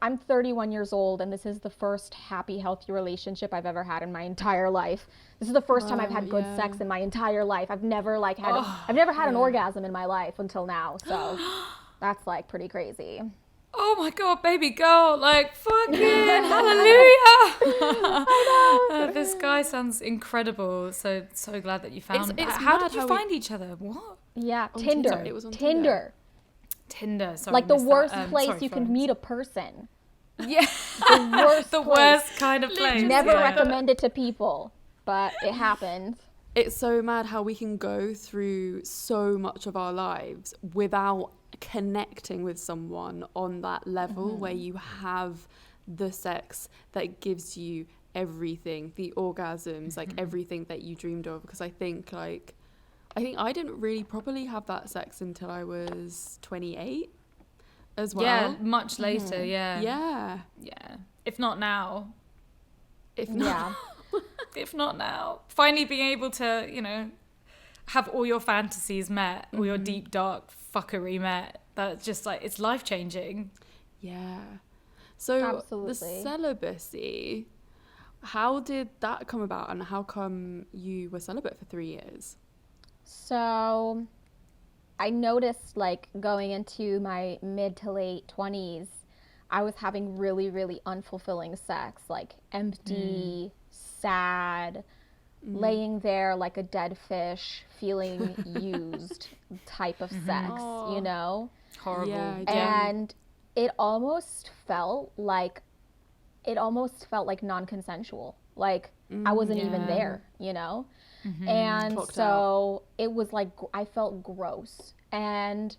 I'm 31 years old, and this is the first happy, healthy relationship I've ever had in my entire life. This is the first time I've had good sex in my entire life. I've never had an orgasm in my life until now. So that's like pretty crazy. Oh my God, baby girl, like fucking hallelujah. I know. This guy sounds incredible. So glad that you found him. It's How did you find each other? What? Yeah, On Tinder. Tinder. It was on Tinder, sorry. Like the missed worst that. place Sorry, you can Florence. meet a person. Yeah. The worst The place. worst kind of place. Never yeah. recommend it to people, but it happened. It's so mad how we can go through so much of our lives without connecting with someone on that level where you have the sex that gives you everything, the orgasms, like everything that you dreamed of. Because I think I didn't really properly have that sex until I was 28 as well. Yeah, much later, yeah. Yeah. Yeah. If not now. If not. Yeah. If not now. Finally being able to, you know, have all your fantasies met, all your deep, dark fuckery met. That's just like, it's life-changing. Yeah. So Absolutely. the celibacy, how did that come about, and how come you were celibate for 3 years? So I noticed like going into my mid to late 20s, I was having really, really unfulfilling sex, like empty, sad, laying there like a dead fish, feeling used type of sex, you know? Horrible. Yeah, And it almost felt like non-consensual. Like I wasn't even there, you know? And Clocked so it was like, I felt gross. And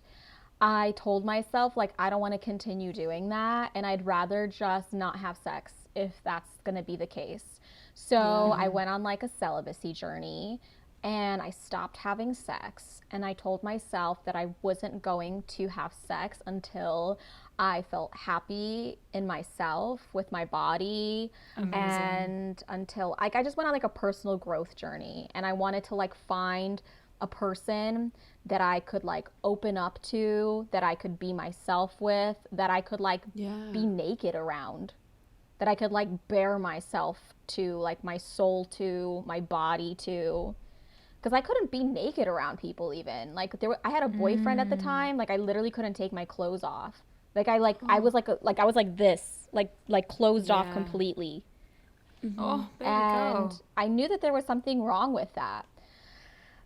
I told myself, like, I don't want to continue doing that. And I'd rather just not have sex if that's going to be the case. So I went on like a celibacy journey, and I stopped having sex. And I told myself that I wasn't going to have sex until I felt happy in myself, with my body. Amazing. And until like I just went on like a personal growth journey, and I wanted to like find a person that I could like open up to, that I could be myself with, that I could like be naked around, that I could like bare myself to, like my soul to, my body to. Because I couldn't be naked around people even. Like I had a boyfriend at the time. Like I literally couldn't take my clothes off. Like I was like this, like closed off completely. Oh, baby And girl. I knew that there was something wrong with that.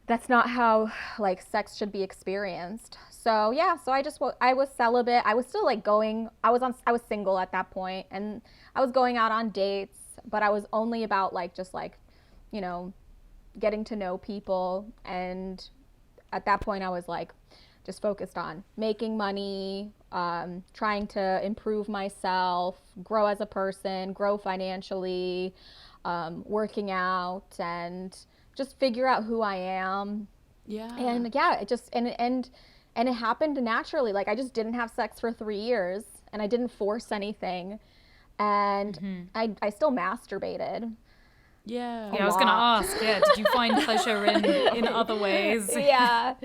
That's not how like sex should be experienced. So yeah, so I was celibate. I was still like I was single at that point, and I was going out on dates, but I was only about like just like, you know, getting to know people. And at that point I was like just focused on making money, trying to improve myself, grow as a person, grow financially, working out, and just figure out who I am. Yeah. And yeah, it just and it happened naturally. Like I just didn't have sex for 3 years, and I didn't force anything, and I still masturbated. Yeah. Yeah, I was gonna ask. Yeah, did you find pleasure in other ways? Yeah.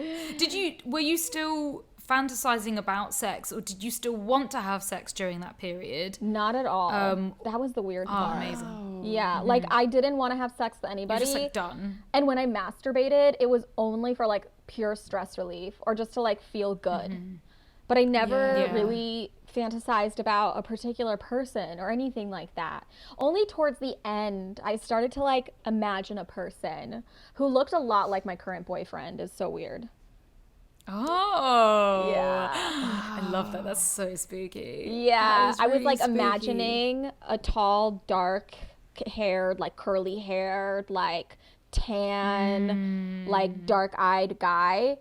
Were you still fantasizing about sex, or did you still want to have sex during that period? Not at all. That was the weird part. Amazing. Yeah, like I didn't want to have sex with You're anybody. just like done. And when I masturbated, it was only for like pure stress relief, or just to like feel good. but I never really fantasized about a particular person or anything like that. Only towards the end, I started to like imagine a person who looked a lot like my current boyfriend. Is so weird. Oh, Yeah. I love that. That's so spooky. Yeah, I was really like spooky. imagining a tall, dark haired, like curly haired, like tan, like dark eyed guy.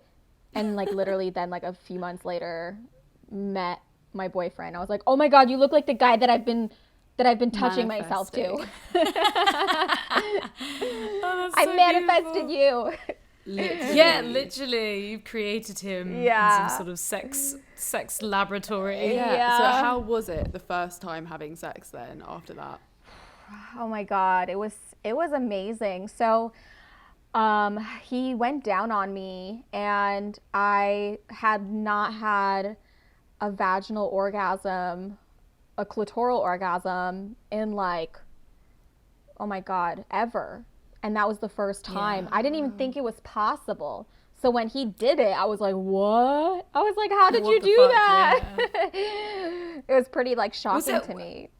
And like literally then like a few months later met my boyfriend. I was like, oh my God, you look like the guy that I've been touching myself to. Oh, I so manifested beautiful. you. Literally. Yeah, literally, you've created him in Yeah. some sort of sex laboratory. Yeah. So Yeah. how was it the first time having sex then after that? Oh my God, it was amazing. So he went down on me, and I had not had a vaginal orgasm, a clitoral orgasm in like, oh my God, ever. And that was the first time. Yeah. I didn't even think it was possible. So when he did it, I was like, what? I was like, how did What you the do fuck? that? It was pretty like shocking it- to me.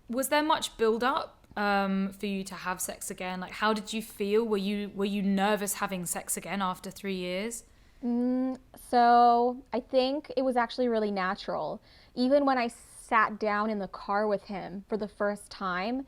Was there much build up for you to have sex again? Like, how did you feel? Were you nervous having sex again after 3 years? So I think it was actually really natural. Even when I sat down in the car with him for the first time,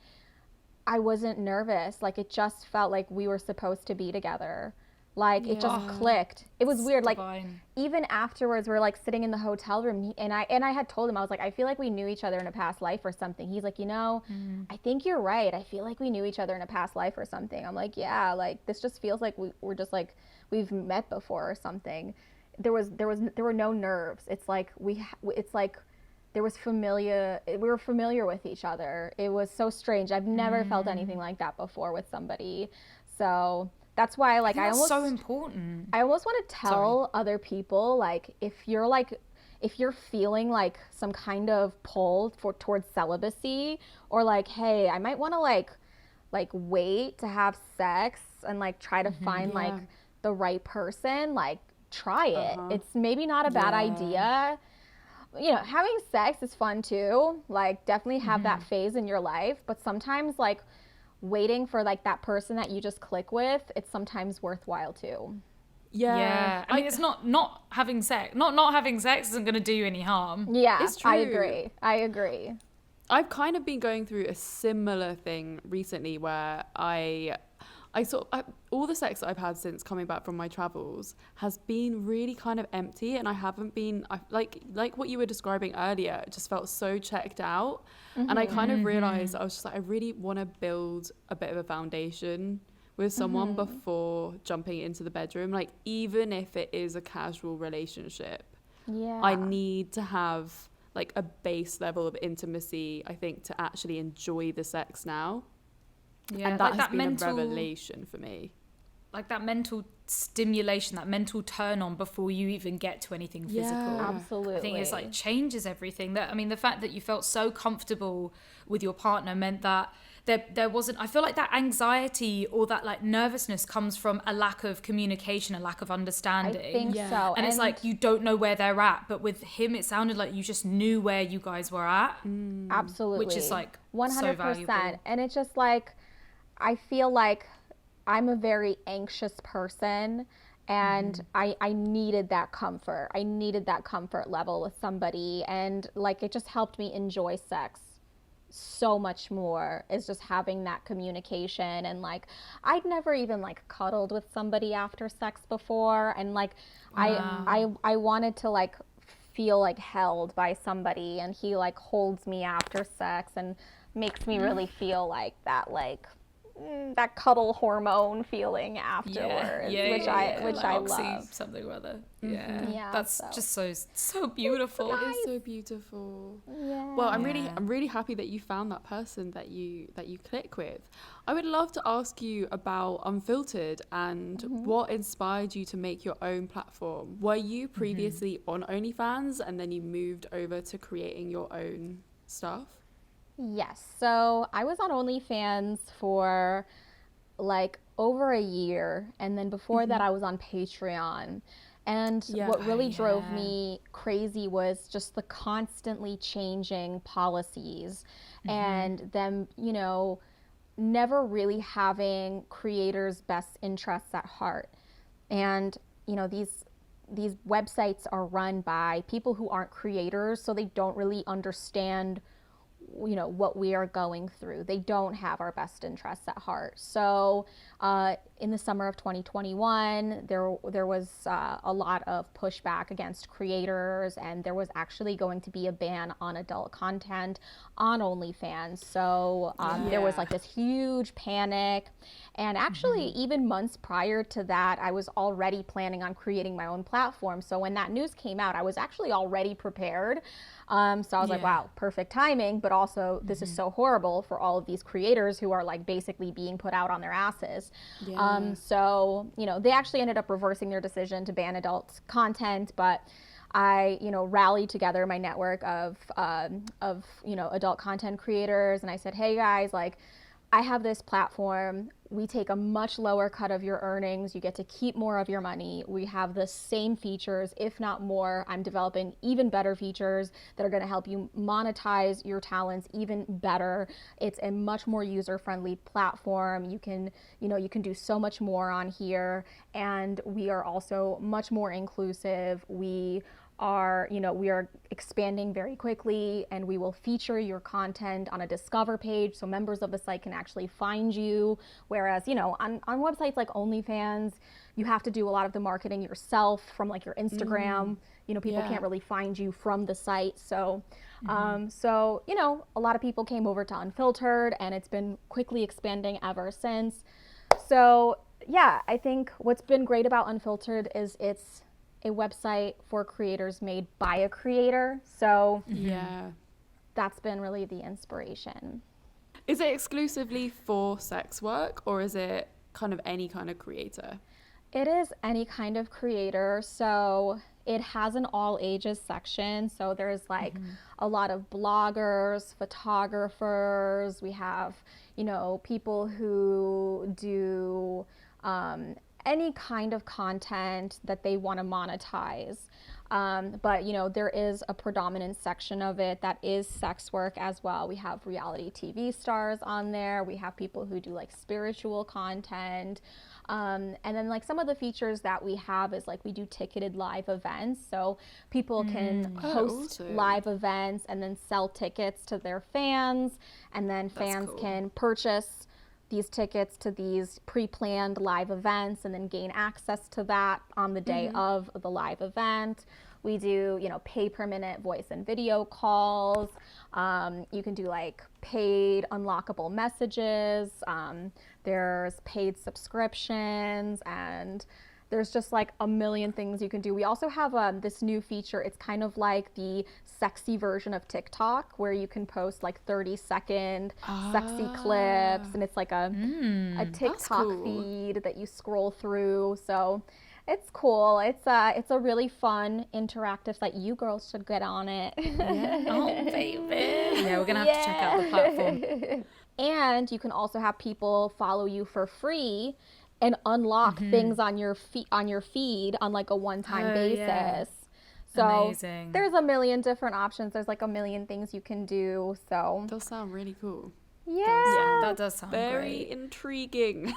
I wasn't nervous. Like it just felt like we were supposed to be together. Like it just clicked. It was weird. Like Divine. even afterwards, we're like sitting in the hotel room, and I had told him, I was like, I feel like we knew each other in a past life or something. He's like, I think you're right. I feel like we knew each other in a past life or something. I'm like, yeah. Like this just feels like we're just like we've met before or something. There were no nerves. It's like it's like there was we were familiar with each other. It was so strange. I've never felt anything like that before with somebody. So that's why like That's so important. I almost want to tell other people, like if you're feeling like some kind of pull towards celibacy, or like, hey, I might want to like wait to have sex and like try to find like the right person, like try it. It's maybe not a bad idea. You know, having sex is fun too. Like definitely have that phase in your life, but sometimes like waiting for like that person that you just click with, it's sometimes worthwhile too. Yeah. I mean, it's not having sex. Not having sex isn't going to do you any harm. Yeah, It's true. I agree. I've kind of been going through a similar thing recently where all the sex that I've had since coming back from my travels has been really kind of empty, and I haven't been like what you were describing earlier. It just felt so checked out, and I kind of realized I was just like, I really want to build a bit of a foundation with someone before jumping into the bedroom. Like even if it is a casual relationship, Yeah. I need to have like a base level of intimacy, I think, to actually enjoy the sex now. Yeah, And that like has been a revelation for me. Like that mental stimulation, that mental turn on before you even get to anything physical. Absolutely. I think it's like changes everything. That, I mean, the fact that you felt so comfortable with your partner meant that there wasn't, I feel like that anxiety or that like nervousness comes from a lack of communication, a lack of understanding. I think so. And it's like you don't know where they're at, but with him it sounded like you just knew where you guys were at. Absolutely. Which is like 100%. so valuable. And it's just like I feel like I'm a very anxious person, and I needed that comfort. I needed that comfort level with somebody, and like it just helped me enjoy sex so much more, is just having that communication. And like I'd never even like cuddled with somebody after sex before, and like I wanted to like feel like held by somebody, and he like holds me after sex and makes me really feel like that, like that cuddle hormone feeling afterwards, which like I oxy love. something or other. Yeah, Yeah, that's just so beautiful. It is so beautiful. Yeah. Well, I'm really happy that you found that person that you click with. I would love to ask you about Unfiltered and what inspired you to make your own platform. Were you previously on OnlyFans and then you moved over to creating your own stuff? Yes. So I was on OnlyFans for like over a year, and then before that I was on Patreon. And Yeah. what really drove yeah. me crazy was just the constantly changing policies and them, you know, never really having creators' best interests at heart. And, you know, these websites are run by people who aren't creators, so they don't really understand, you know, what we are going through. They don't have our best interests at heart. So in the summer of 2021, there was a lot of pushback against creators, and there was actually going to be a ban on adult content on OnlyFans. So there was like this huge panic. And actually, even months prior to that, I was already planning on creating my own platform. So when that news came out, I was actually already prepared. So I was like, wow, perfect timing. But also, this is so horrible for all of these creators who are like basically being put out on their asses. So, you know, they actually ended up reversing their decision to ban adult content. But I, you know, rallied together my network of you know, adult content creators. And I said, hey guys, like, I have this platform. We take a much lower cut of your earnings. You get to keep more of your money. We have the same features, if not more. I'm developing even better features that are going to help you monetize your talents even better. It's a much more user-friendly platform. You can, you know, you can do so much more on here. And we are also much more inclusive. We are expanding very quickly, and we will feature your content on a discover page so members of the site can actually find you. Whereas, you know, on websites like OnlyFans, you have to do a lot of the marketing yourself from like your Instagram. You know, people can't really find you from the site. So, so, you know, a lot of people came over to Unfiltered, and it's been quickly expanding ever since. So, yeah, I think what's been great about Unfiltered is it's a website for creators made by a creator. So that's been really the inspiration. Is it exclusively for sex work, or is it kind of any kind of creator? It is any kind of creator. So it has an all ages section. So there's like a lot of bloggers, photographers. We have, you know, people who do any kind of content that they want to monetize. But, you know, there is a predominant section of it that is sex work as well. We have reality TV stars on there. We have people who do like spiritual content. And then like some of the features that we have is like we do ticketed live events. So people can host live events and then sell tickets to their fans. And then fans can purchase these tickets to these pre-planned live events and then gain access to that on the day of the live event. We do, you know, pay per minute voice and video calls. You can do like paid unlockable messages. There's paid subscriptions, and there's just like a million things you can do. We also have this new feature. It's kind of like the sexy version of TikTok, where you can post like 30-second sexy clips, and it's like a TikTok feed that you scroll through. So it's cool. It's a really fun interactive site. You girls should get on it. Oh, baby. Yeah, we're gonna have to check out the platform. And you can also have people follow you for free and unlock things on your feed on like a one-time basis. Yeah. So Amazing. there's a million different options. There's like a million things you can do. So Those sound really cool. yeah, that does sound Very great. intriguing.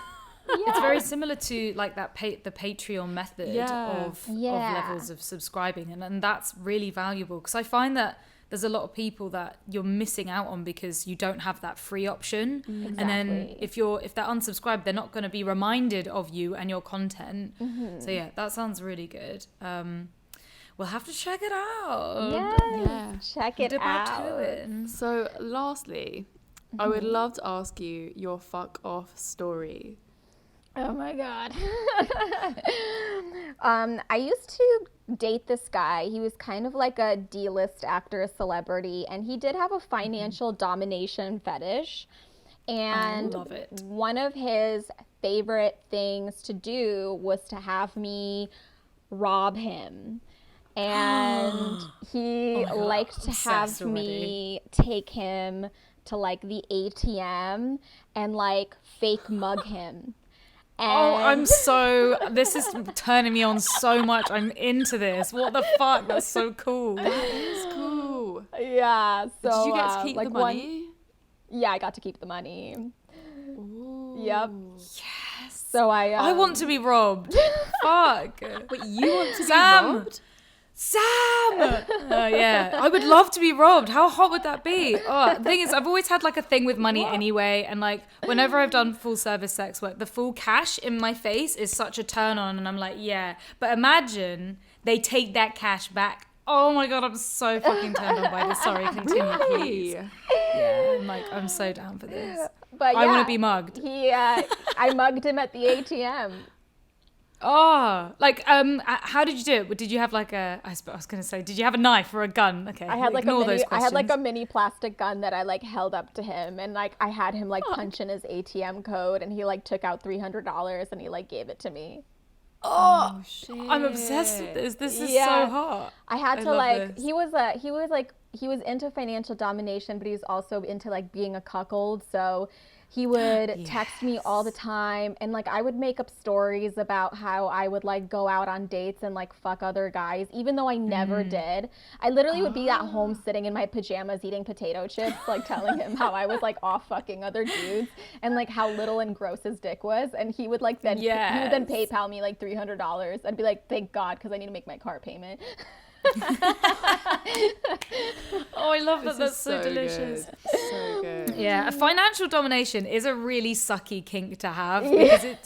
It's very similar to like that the Patreon method of levels of subscribing, and that's really valuable, because I find that there's a lot of people that you're missing out on because you don't have that free option. Exactly. And then if they're unsubscribed, they're not going to be reminded of you and your content. So yeah, that sounds really good. We'll have to check it out. Yes, check it out. So lastly, I would love to ask you your fuck off story. Oh my God. I used to date this guy. He was kind of like a D-list actor celebrity, and he did have a financial domination fetish. And I love it. One of his favorite things to do was to have me rob him. And he liked to have me take him to like the ATM and like fake mug him. And this is turning me on so much. I'm into this. What the fuck? That's so cool. That is cool. Yeah. So Did you get to keep the money? Yeah, I got to keep the money. Ooh. Yep. Yes. So I want to be robbed. Fuck. Wait, you want to be Sam! robbed? Sam! Yeah, I would love to be robbed. How hot would that be? Oh, the thing is, I've always had like a thing with money anyway, and like whenever I've done full service sex work, the full cash in my face is such a turn on, and I'm like, yeah. But imagine they take that cash back. Oh my god, I'm so fucking turned on by this. Sorry, continue, please. Yeah, I'm so down for this. But I want to be mugged. I mugged him at the ATM. Oh, like, how did you do it? Did you have like I was going to say, did you have a knife or a gun? Okay, I had like those I had like a questions. mini plastic gun that I like held up to him, and like I had him like punch in his ATM code, and he like took out $300 and he like gave it to me. Oh, shit. I'm obsessed with this. This is so hot. I had to love like this. he was into financial domination, but he was also into like being a cuckold. So he would text me all the time, and like I would make up stories about how I would like go out on dates and like fuck other guys, even though I never did. I literally would be at home sitting in my pajamas eating potato chips, like telling him how I was like off fucking other dudes and like how little and gross his dick was, and he would like then he would then PayPal me like $300. I'd be like, thank God, because I need to make my car payment. Oh, I love that. That's so delicious. Good. So good. Yeah, a financial domination is a really sucky kink to have because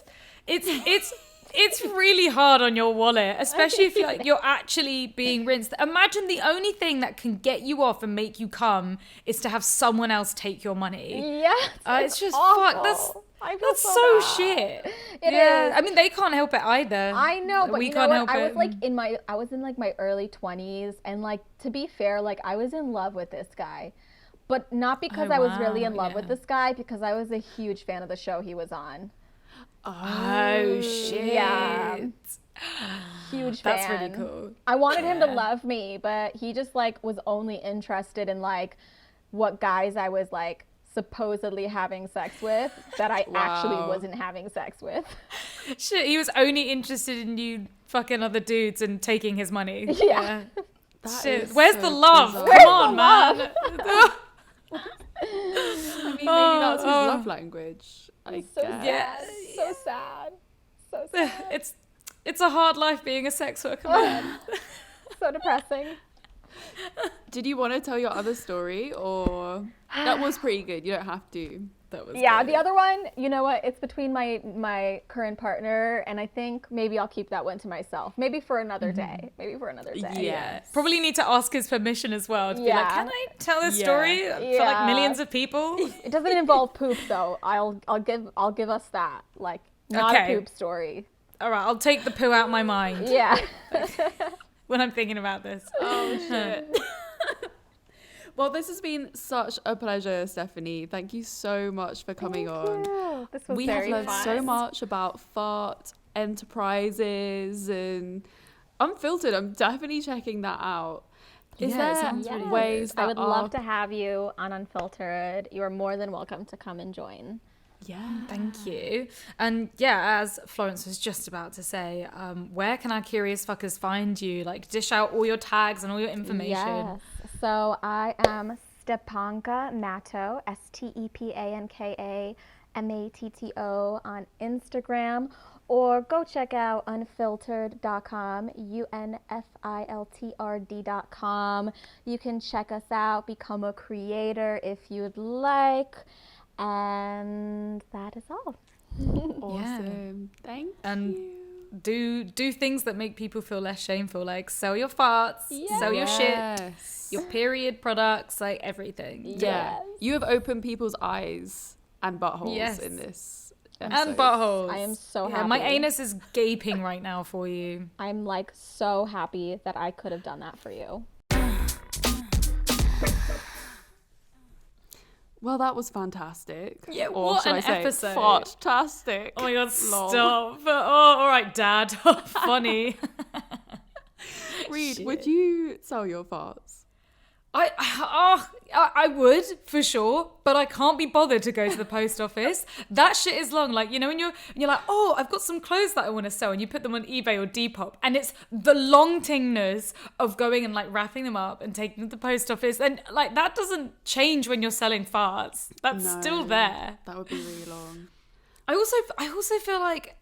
it's really hard on your wallet, especially if you're actually being rinsed. Imagine the only thing that can get you off and make you come is to have someone else take your money. Yeah, it's just awful. fuck. I feel That's so bad. shit. It yeah, is. I mean they can't help it either. I know, but we you can't know what? help I it. was like I was in like my early 20s, and like to be fair, like I was in love with this guy, but not because I was really in love with this guy, because I was a huge fan of the show he was on. Oh shit. Yeah. Huge fan. That's really cool. I wanted him to love me, but he just like was only interested in like what guys I was like supposedly having sex with that I actually wasn't having sex with. Shit, he was only interested in you fucking other dudes and taking his money. Yeah. Shit, where's the love? bizarre. Come on, man. I mean, maybe that's his love language. I guess. Yeah. So sad. So sad. It's a hard life being a sex worker, man. So depressing. Did you want to tell your other story, or that was pretty good? You don't have to. That was Yeah, good. the other one, you know what? It's between my current partner, and I think maybe I'll keep that one to myself. Maybe for another day. Maybe for another day. Yes. Probably need to ask his permission as well to be like, Yeah. can I tell this Yeah. story for like Yeah. millions of people? It doesn't involve poop though. I'll give us that. Like not Okay. a poop story. All right, I'll take the poo out my mind Yeah. when I'm thinking about this. Oh shit. Well, this has been such a pleasure, Stephanie. Thank you so much for coming on. Yeah, this was We have very learned fun. so much about fart enterprises and Unfiltered. I'm definitely checking that out. Is Yeah, it there sounds really ways that I would love our- to have you on Unfiltered. You are more than welcome to come and join. Yeah. Thank you. And yeah, as Florence was just about to say, where can our curious fuckers find you? Like, dish out all your tags and all your information. Yes. So I am Stepanka Matto, StepankaMatto on Instagram, or go check out unfiltered.com, unfiltrd.com. You can check us out, become a creator if you'd like. And that is all. Awesome. Thank And you. do things that make people feel less shameful, like sell your farts, sell your shit, Yes. your period products, like everything. Yeah. Yes. You have opened people's eyes and buttholes Yes. in this And episode. buttholes. I am so Yeah, my happy. anus is gaping right now for you. I'm like so happy that I could have done that for you. Well, that was fantastic. Yeah, Or what should an I say, episode. Fartastic. Oh my god, Lol. stop. Oh, all right, Dad. Funny. Reed, Shit. would you sell your farts? I would for sure, but I can't be bothered to go to the post office. That shit is long. Like, you know, when you're like, oh, I've got some clothes that I want to sell, and you put them on eBay or Depop, and it's the long tingness of going and like wrapping them up and taking them to the post office, and like that doesn't change when you're selling farts. That's still there. That would be really long. I also feel like,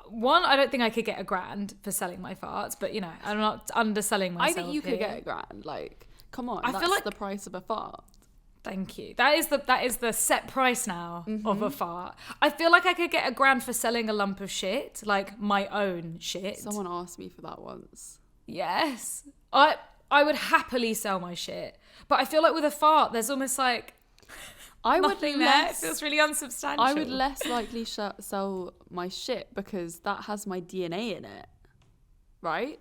one, I don't think I could get $1,000 for selling my farts, but you know, I'm not underselling myself. I think you could get $1,000. Like, come on, that's feel like the price of a fart. Thank you. That is the set price now of a fart. I feel like I could get $1,000 for selling a lump of shit, like my own shit. Someone asked me for that once. Yes, I would happily sell my shit, but I feel like with a fart, there's almost like nothing there. It feels really unsubstantial. I would less likely sell my shit because that has my DNA in it, right?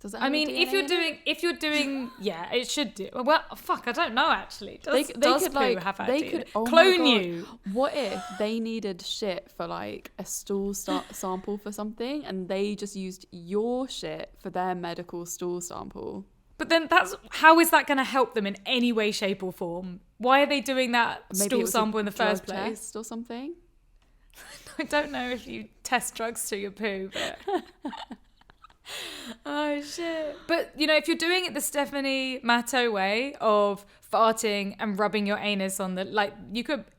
Does it have if you're doing, yeah, it should do. Well, fuck, I don't know actually. Does poo have that DNA? Clone you. What if they needed shit for like a stool sample for something, and they just used your shit for their medical stool sample? But then how is that going to help them in any way, shape, or form? Why are they doing that stool sample in the first place? Test or something? I don't know if you test drugs through your poo, but. Oh shit. But you know, if you're doing it the Stephanie Matto way of farting and rubbing your anus on the, like,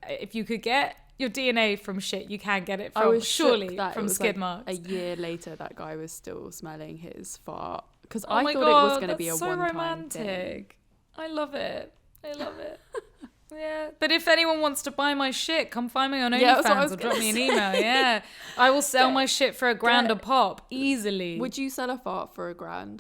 if you could get your DNA from shit, you can get it from skid marks. A year later that guy was still smelling his fart, because I thought it was going to be a one-time thing. I love it. Yeah, but if anyone wants to buy my shit, come find me on OnlyFans or drop me an email. Yeah, I will sell my shit for $1,000 a pop easily. Would you sell a fart for $1,000?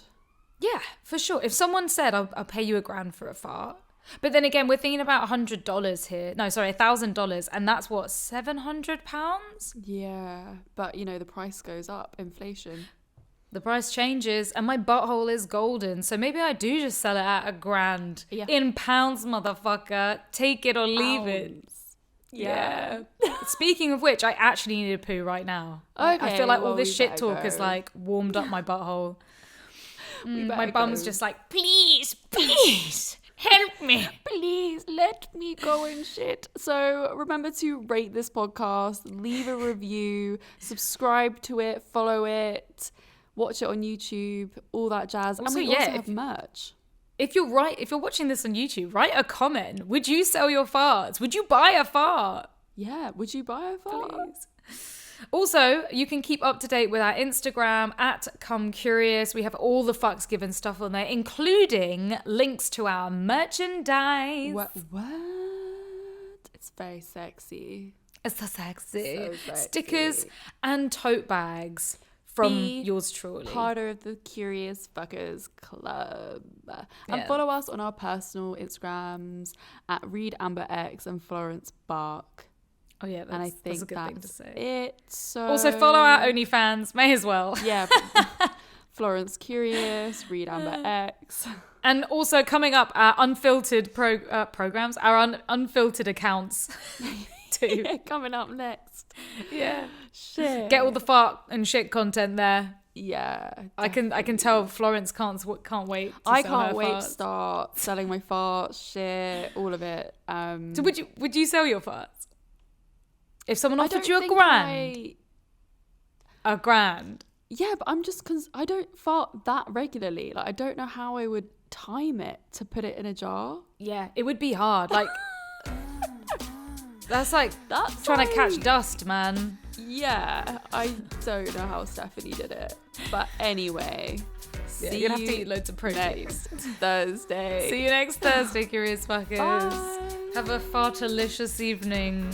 Yeah, for sure. If someone said I'll pay you $1,000 for a fart, but then again, we're thinking about $100 here. No, sorry, $1,000, and that's what, £700? Yeah, but you know the price goes up, inflation. The price changes, and my butthole is golden. So maybe I do just sell it at $1,000 in pounds, motherfucker. Take it or leave it. Yeah. Speaking of which, I actually need a poo right now. Okay, I feel like all this shit talk has like warmed up my butthole. My bum's just like, please, help me. Please let me go and shit. So remember to rate this podcast, leave a review, subscribe to it, follow it. Watch it on YouTube, all that jazz. Also, and we also have merch. If you're watching this on YouTube, write a comment. Would you sell your farts? Would you buy a fart? Yeah, would you buy a fart? Please. Also, you can keep up to date with our Instagram @ComeCurious. We have all the fucks given stuff on there, including links to our merchandise. What? It's very sexy. It's so sexy. Stickers and tote bags. From yours truly. Part of the Curious Fuckers Club. And follow us on our personal Instagrams @ReadAmberX and Florence Bark. Oh yeah, that's a good thing to say. It. So also follow our OnlyFans, may as well. Yeah. Florence Curious, ReadAmberX. And also coming up, our unfiltered programs, our unfiltered accounts. Too. Yeah, coming up next. Yeah. Shit. Get all the fart and shit content there. Yeah. Definitely. I can tell Florence can't wait. I can't wait to start selling my farts, shit, all of it. So would you sell your farts? If someone offered you $1,000? $1,000. Yeah, but I'm just because I don't fart that regularly. Like, I don't know how I would time it to put it in a jar. Yeah, it would be hard. Like. That's trying to catch dust, man. Yeah, I don't know how Stephanie did it. But anyway, you'd have to eat loads of protein. Next Thursday. See you next Thursday, Curious Fuckers. Bye. Have a fartalicious evening.